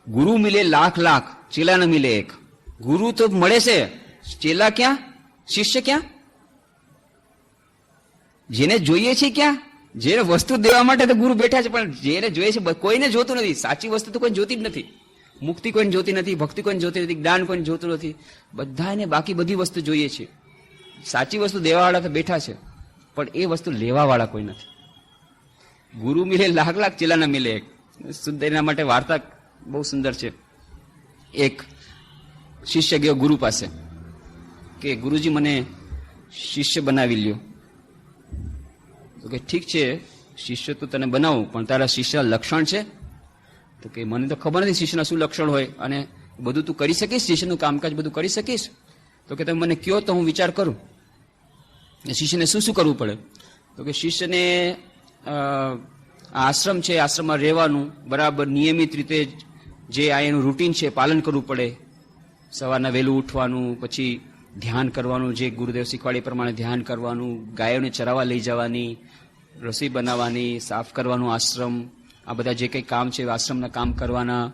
ગુરુ મિલે લાખ લાખ, ચેલા ન મિલે એક. ગુરુ તો મળે છે, ચેલા ક્યાં? શિષ્ય ક્યાં? જેને જોઈએ છે ક્યાં? જેને વસ્તુ દેવા માટે તો ગુરુ બેઠા છે, પણ જેને જોઈએ છે કોઈને જોતું નથી. સાચી વસ્તુ તો કોઈ જોતી જ નથી. મુક્તિ કોઈને જોતી નથી, ભક્તિ કોઈને જોતી નથી, જ્ઞાન કોઈને જોતું નથી. બધાને બાકી બધી વસ્તુ જોઈએ છે. સાચી વસ્તુ દેવાવાળા તો બેઠા છે, પણ એ વસ્તુ લેવાવાળા કોઈ નથી. ગુરુ મિલે લાખ લાખ, ચેલા ના મિલે એક. શુદ્ધ એના માટે વાર્તા બહુ સુંદર છે. એક શિષ્ય ગયો ગુરુ પાસે કે ગુરુજી મને શિષ્ય બનાવી લ્યો. તો કે ઠીક છે, શિષ્ય તો તને બનાવું, પણ તારા શિષ્ય લક્ષણ છે? તો કે મને તો ખબર નથી શિષ્યના શું લક્ષણ હોય, અને બધું તું કરી શકીશ, શિષ્યનું કામકાજ બધું કરી શકીશ? તો કે તમે મને કહો તો હું વિચાર કરું. શિષ્યને શું શું કરવું પડે? તો કે શિષ્યને આશ્રમ છે, આશ્રમમાં રહેવાનું, બરાબર નિયમિત રીતે જે આ એનું રૂટીન છે પાલન કરવું પડે. સવારના વહેલું ઉઠવાનું, પછી ધ્યાન કરવાનું, જે ગુરુદેવ શીખવાડે એ પ્રમાણે ધ્યાન કરવાનું, ગાયોને ચરાવવા લઈ જવાની, રસોઈ બનાવવાની, સાફ કરવાનું આશ્રમ, આ બધા જે કંઈ કામ છે આશ્રમના કામ કરવાના,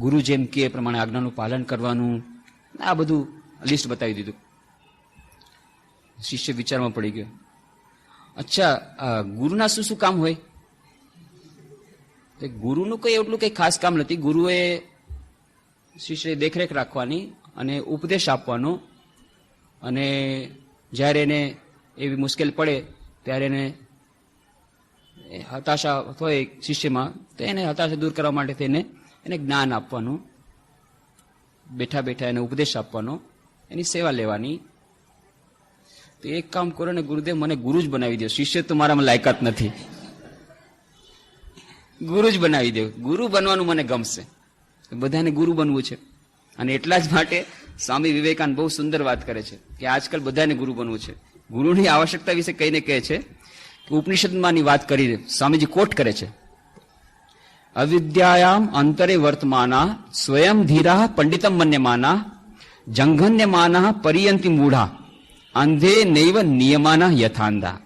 ગુરુ જેમ કે એ પ્રમાણે આજ્ઞાનું પાલન કરવાનું, આ બધું લિસ્ટ બતાવી દીધું. શિષ્ય વિચારમાં પડી ગયો. અચ્છા, ગુરુના શું શું કામ હોય? ગુરુનું કઈ એટલું કઈ ખાસ કામ નથી. ગુરુએ શિષ્ય દેખરેખ રાખવાની અને ઉપદેશ આપવાનો, અને જ્યારે એને એવી મુશ્કેલ પડે ત્યારે એને હતાશા હોય શિષ્યમાં, તો એને હતાશા દૂર કરવા માટે એને જ્ઞાન આપવાનું, બેઠા બેઠા એને ઉપદેશ આપવાનો, એની સેવા લેવાની. તો એક કામ કરો ને ગુરુદેવ, મને ગુરુ જ બનાવી દો, શિષ્ય તો મારામાં લાયકાત નથી, ગુરુ જ બનાવી દો. ગુરુ બનવાનું મને ગમશે, બધાને ગુરુ બનવું છે. અને એટલા જ માટે સ્વામી વિવેકાનંદ બહુ સુંદર વાત કરે છે કે આજકાલ બધાને ગુરુ બનવું છે. ગુરુની આવશ્યકતા વિશે કહીને કહે છે કે ઉપનિષદમાંની વાત કરી સ્વામીજી કોટ કરે છે, અવિદ્યાયામ અંતરે વર્તમાના સ્વયં ધીરા પંડિતમ મન્યમાના જંઘન્યમાના પરિયંતિ મૂઢા અંધે નૈવ નિયમાના યથાંધા.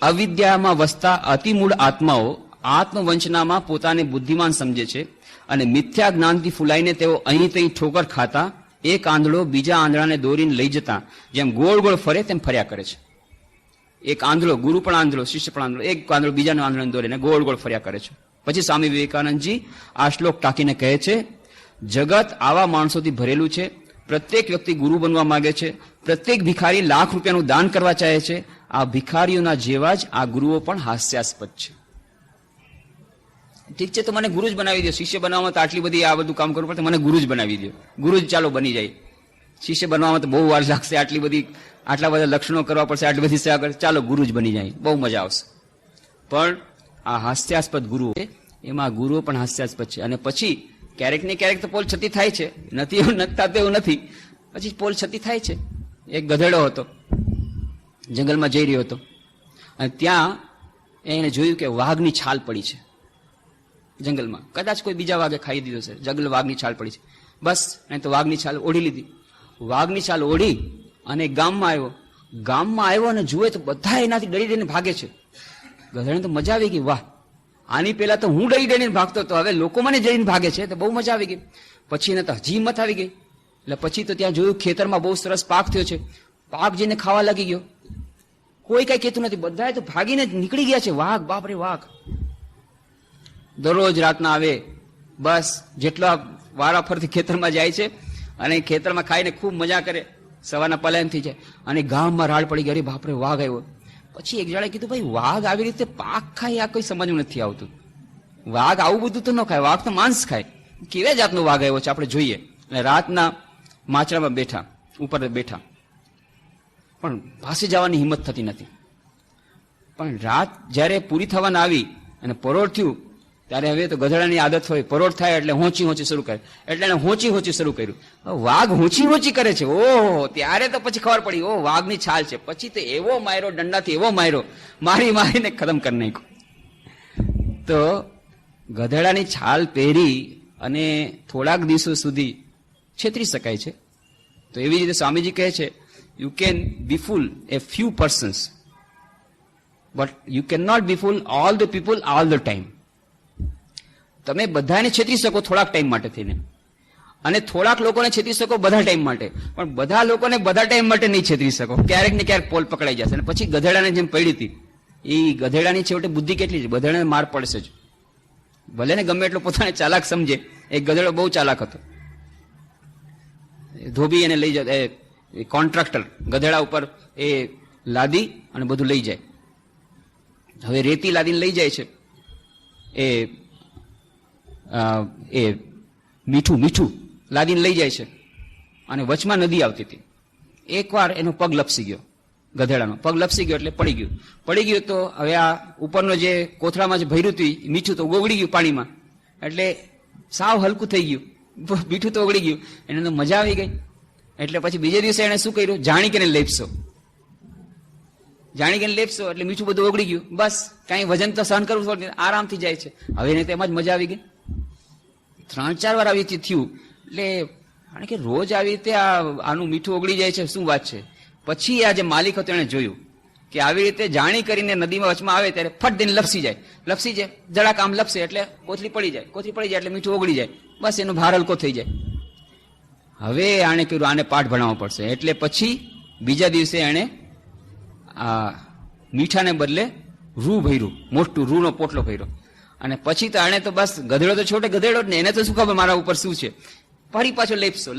અવિદ્યામાં વસતા અતિમૂળ આત્માઓ આત્મવંચનામાં પોતાને બુદ્ધિમાન સમજે છે અને મિથ્યા જ્ઞાનથી ફૂલાઈને તેઓ અહીં તહીં ઠોકર ખાતા એક આંધળો બીજા આંધળાને દોરીને લઈ જતા જેમ ગોળ ગોળ ફરે તેમ ફર્યા કરે છે. એક આંધળો, ગુરુ પણ આંધળો, શિષ્ય પણ આંધળો, એક આંધળો બીજાનો આંધળાને દોરીને ગોળ ગોળ ફર્યા કરે છે. પછી સ્વામી વિવેકાનંદજી આ શ્લોક ટાંકીને કહે છે, જગત આવા માણસોથી ભરેલું છે. પ્રત્યેક વ્યક્તિ ગુરુ બનવા માંગે છે, પ્રત્યેક ભિખારી લાખ રૂપિયાનું દાન કરવા ચાહે છે. આ ભિખારીઓના જેવા જ આ ગુરુઓ પણ હાસ્યાસ્પદ છે. ઠીક છે, તો મને ગુરુ જ બનાવી દો. શિષ્ય બનવામાં તો આટલી બધી આ બધું કામ કરવું પડે, મને ગુરુ જ બનાવી દો. ગુરુ જ ચાલો બની જાય. શિષ્ય બનવામાં તો બહુ વાર લાગશે, આટલા બધા લક્ષણો કરવા પડશે, આટલી બધી સેવા કરશે, ચાલો ગુરુ જ બની જાય, બહુ મજા આવશે. પણ આ હાસ્યાસ્પદ ગુરુઓ, એમાં ગુરુઓ પણ હાસ્યાસ્પદ છે. અને પછી ક્યારેક ને ક્યારેક તો પોલ છતી થાય છે, નથી એવું થતું એવું નથી, પછી પોલ છતી થાય છે. એક ગધેડો હતો, જંગલમાં જઈ રહ્યો હતો અને ત્યાં એને જોયું કે વાઘની છાલ પડી છે જંગલમાં. કદાચ કોઈ બીજા વાઘે ખાઈ દીધો છે, જંગલ વાઘની છાલ પડી છે. બસ એને તો વાઘની છાલ ઓઢી લીધી. વાઘની છાલ ઓઢી અને ગામમાં આવ્યો અને જુએ તો બધા એનાથી ડરી ડરીને ભાગે છે. ગધેડાને તો મજા આવી ગઈ, વાહ, આની પહેલા તો હું ડરી ડરીને ભાગતો હતો, હવે લોકો મને જઈને ભાગે છે, તો બહુ મજા આવી ગઈ. પછી એને તો હજી હિંમત આવી ગઈ. એટલે પછી તો ત્યાં જોયું ખેતરમાં બહુ સરસ પાક થયો છે. પાક જઈને ખાવા લાગી ગયો. કોઈ કઈ કહેતું નથી, બધા તો ભાગીને નીકળી ગયા છે. વાઘ, બાપરે વાઘ. દરરોજ રાતના આવે, બસ જેટલા વારા ફરતી ખેતરમાં જાય છે અને ખેતરમાં ખાઈને ખૂબ મજા કરે. સવારના પલાયન થઈ જાય અને ગામમાં રાડ પડી ગઈ, અરે બાપરે વાઘ આવ્યો. પછી એક જણાએ કીધું, ભાઈ વાઘ આવી રીતે પાક ખાય, આ કોઈ સમજમાં નથી આવતું. વાઘ આવું બધું તો ન ખાય, વાઘ તો માંસ ખાય. કેવા જાતનો વાઘ આવ્યો છે, આપણે જોઈએ. અને રાતના માચડામાં બેઠા, ઉપર બેઠા, પણ પાસે જવાની હિંમત થતી નથી. પણ રાત જ્યારે પૂરી થવાના આવી અને પરોઢ થયું, ત્યારે હવે તો ગધેડાની આદત હોય, પરોઢ થાય એટલે હોંચી હોંચી શરૂ કરે. એટલે એને હોંચી હોંચી શરૂ કર્યું. વાઘ હોંચી હોંચી કરે છે. ઓહો, ત્યારે તો પછી ખબર પડી, ઓ વાઘની છાલ છે. પછી તો એવો માર્યો, દંડાથી એવો માર્યો, મારીને ખતમ કરી નાખ્યો. તો ગધેડાની છાલ પહેરી અને થોડાક દિવસો સુધી છેતરી શકાય છે. તો એવી રીતે સ્વામીજી કહે છે, you can befool a few persons but you can not befool all the people all the time. તમે બધાને છેતરી શકો થોડાક ટાઈમ માટે થઈને, અને થોડાક લોકોને છેતરી શકો બધા ટાઈમ માટે, પણ બધા લોકોને બધા ટાઈમ માટે નહીં છેતરી શકો. ક્યારેક ને ક્યારેક પોલ પકડાઈ જશે. અને પછી ગધેડાને જેમ પડી હતી, એ ગધેડાની છેવટે બુદ્ધિ કેટલી છે, ગધેડાને માર પડશે જ. ભલે ને ગમે એટલો પોતાને ચાલાક સમજે, એક ગધેડો બહુ ચાલાક હતો. ધોબી એને લઈ જાય, કોન્ટ્રાક્ટર ગધેડા ઉપર એ લાદી અને બધું લઈ જાય. હવે રેતી લાદીને લઈ જાય છે, એ મીઠું લાદીને લઈ જાય છે, અને વચમાં નદી આવતી હતી. એકવાર એનો પગ લપસી ગયો, ગધેડાનો પગ લપસી ગયો એટલે પડી ગયું. તો હવે આ ઉપરનો જે કોથળામાં જે ભર્યું હતું મીઠું તો ઓગળી ગયું પાણીમાં, એટલે સાવ હલકું થઈ ગયું, મીઠું તો ઓગળી ગયું. એને તો મજા આવી ગઈ. એટલે પછી બીજે દિવસે એને શું કર્યું, જાણી કે લેપસો એટલે મીઠું બધું ઓગળી ગયું. બસ કઈ વજન તો સહન કરવું પડે, આરામથી જાય છે. હવે એને તેમાં જ મજા આવી ગઈ. 3-4 વાર આવી રીતે થયું. એટલે કારણ કે રોજ આવી રીતે આનું મીઠું ઓગળી જાય છે, શું વાત છે. પછી આ જે માલિક હતો એને જોયું કે આવી રીતે જાણી કરીને નદીમાં વચમાં આવે ત્યારે ફટ દઈને લપસી જાય, જરાક આમ લપસે એટલે કોથળી પડી જાય એટલે મીઠું ઓગળી જાય. બસ એનો ભાર હલકો થઈ જાય. હવે આને કહ્યું, આને પાઠ ભણાવવો પડશે. એટલે પછી બીજા દિવસે એણે આ મીઠાને બદલે રૂ ભર્યું, મોટું રૂનો પોટલો ભર્યો. અને પછી તો આને તો બસ ગધેડો તો છોટે ગધેડો જ ને, એને તો શું ખબર મારા ઉપર શું છે. ફરી પાછો લેપસો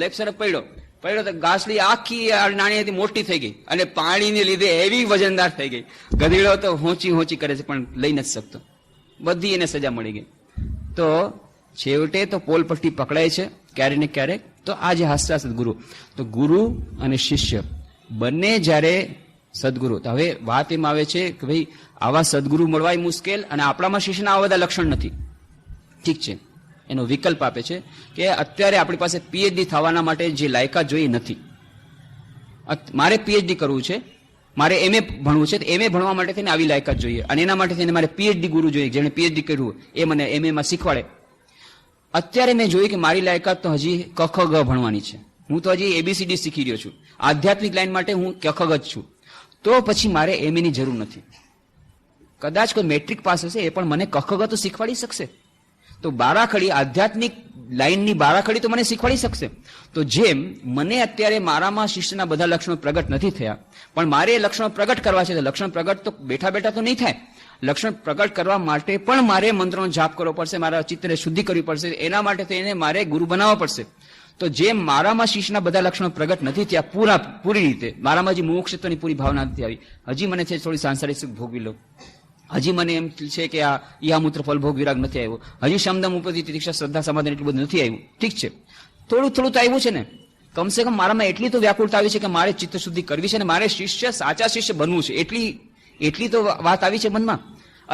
પડ્યો તો ઘાસડી આખી નાની હતી મોટી થઈ ગઈ, અને પાણીને લીધે એવી વજનદાર થઈ ગઈ. ગધેડો તો હોંચી કરે છે પણ લઈ નથી શકતો. બધી એને સજા મળી ગઈ. તો છેવટે તો પોલ પટ્ટી પકડાય છે ક્યારેક ને ક્યારેક, તો આ જે હાસ્યા સદગુરુ, તો ગુરુ અને શિષ્ય બંને જ્યારે સદગુરુ, તો હવે વાત એમ આવે છે કે ભાઈ આવા સદગુરુ મળવાય મુશ્કેલ અને આપણામાં શિષ્યના આવા બધા લક્ષણ નથી. ઠીક છે, એનો વિકલ્પ આપે છે કે અત્યારે આપણી પાસે પીએચડી થવાના માટે જે લાયકાત જોઈએ નથી. મારે પીએચડી કરવું છે, મારે એમએ ભણવું છે, તો એમએ ભણવા માટે થઈને આવી લાયકાત જોઈએ અને એના માટે થઈને મારે પીએચડી ગુરુ જોઈએ, જેને પીએચડી કર્યું એ મને એમએમાં શીખવાડે. અત્યારે મેં જોયું કે મારી લાયકાત તો હજી ક ખ ગ ભણવાની છે, હું તો હજી એબીસીડી શીખી રહ્યો છું. આધ્યાત્મિક લાઈન માટે હું ક ખ ગ જ છું, તો પછી મારે એમએની જરૂર નથી. કદાચ કોઈ મેટ્રિક પાસ હશે એ પણ મને ક ખ ગ તો શીખવાડી શકશે. તો બારાખડી આધ્યાત્મિક લાઈનની બારાખડી તો મને શીખવાડી શકશે. તો જેમ મને અત્યારે મારામાં શિષ્યના બધા લક્ષણો પ્રગટ નથી થયા, પણ મારે એ લક્ષણો પ્રગટ કરવા છે, તો લક્ષણ પ્રગટ તો બેઠા બેઠા તો નહીં થાય. લક્ષણ પ્રગટ કરવા માટે પણ મારે મંત્રનો જાપ કરવો પડશે, મારા ચિત્તને શુદ્ધિ કરવી પડશે, એના માટે થઈને મારે ગુરુ બનાવવો પડશે. તો જેમ મારામાં શિષ્યના બધા લક્ષણો પ્રગટ નથી થયા પૂરી રીતે, મારામાં હજી મોક્ષત્વની પૂરી ભાવના નથી આવી, હજી મને છે થોડી સાંસારિક સુખ ભોગવી લો, હજી મને એમ છે કે આ ઈહામૂત્ર ફલ ભોગ વિરાગ નથી આવ્યો, હજી શમદમ ઉપરથી તિતિક્ષા શ્રદ્ધા સમાધાન એટલું બધું નથી આવ્યું. ઠીક છે, થોડું થોડું તો આવ્યું છે ને, કમસે કમ મારામાં એટલી તો વ્યાકુળતા આવી છે કે મારે ચિત્ત શુદ્ધિ કરવી છે અને મારે શિષ્ય સાચા શિષ્ય બનવું છે, એટલી તો વાત આવી છે મનમાં.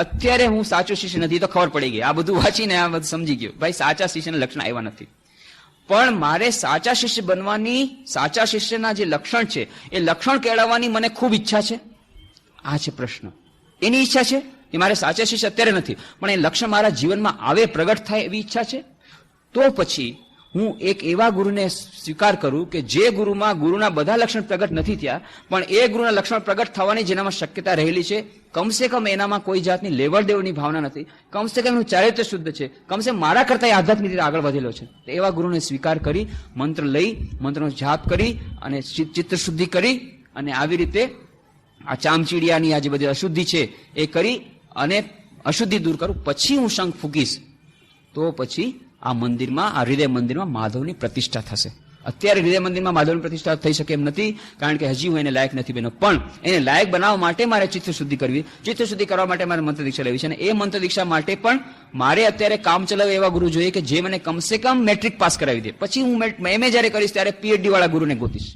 અત્યારે હું સાચો શિષ્ય નથી તો ખબર પડી ગઈ, આ બધું વાંચીને આ બધું સમજી ગયો, ભાઈ સાચા શિષ્યના લક્ષણ આવ્યા નથી. પણ મારે સાચા શિષ્ય બનવાની, સાચા શિષ્યના જે લક્ષણ છે એ લક્ષણ કેળવવાની મને ખૂબ ઈચ્છા છે. આ છે પ્રશ્ન, એની ઈચ્છા છે કે મારે સાચા શિષ્ય અત્યારે નથી, પણ એ લક્ષણ મારા જીવનમાં આવે, પ્રગટ થાય એવી ઈચ્છા છે. તો પછી હું એક એવા ગુરુને સ્વીકાર કરું કે જે ગુરુમાં ગુરુના બધા લક્ષણ પ્રગટ નથી થયા, પણ એ ગુરુના લક્ષણ પ્રગટ થવાની જેનામાં શક્યતા રહેલી છે, કમસે કમ એનામાં કોઈ જાતની લેવડ દેવડની ભાવના નથી, કમસે કમ એનું ચારિત્ર્ય શુદ્ધ છે, કમસે મારા કરતા આધ્યાત્મિક રીતે આગળ વધેલો છે. તો એવા ગુરુને સ્વીકાર કરી, મંત્ર લઈ, મંત્રનો જાપ કરી અને ચિત્ત શુદ્ધિ કરી અને આવી રીતે આ ચામચીડિયાની આ જે બધી અશુદ્ધિ છે એ કરી અને અશુદ્ધિ દૂર કરું, પછી હું શંખ ફૂંકીશ, તો પછી આ મંદિરમાં, આ હૃદય મંદિરમાં માધવની પ્રતિષ્ઠા થશે. અત્યારે હૃદય મંદિરમાં માધવની પ્રતિષ્ઠા થઈ શકે એમ નથી, કારણ કે હજી હું એને લાયક નથી બન્યો. પણ એને લાયક બનાવવા માટે મારે ચિત્ત શુદ્ધિ કરવી, ચિત્ત શુદ્ધિ કરવા માટે મારે મંત્ર દીક્ષા લેવી છે. અને એ મંત્ર દીક્ષા માટે પણ મારે અત્યારે કામ ચલાવે એવા ગુરુ જોઈએ કે જે મને કમસે કમ મેટ્રિક પાસ કરાવી દે. પછી હું એમએ જયારે કરીશ ત્યારે પીએચડી વાળા ગુરુને ગોતીશ.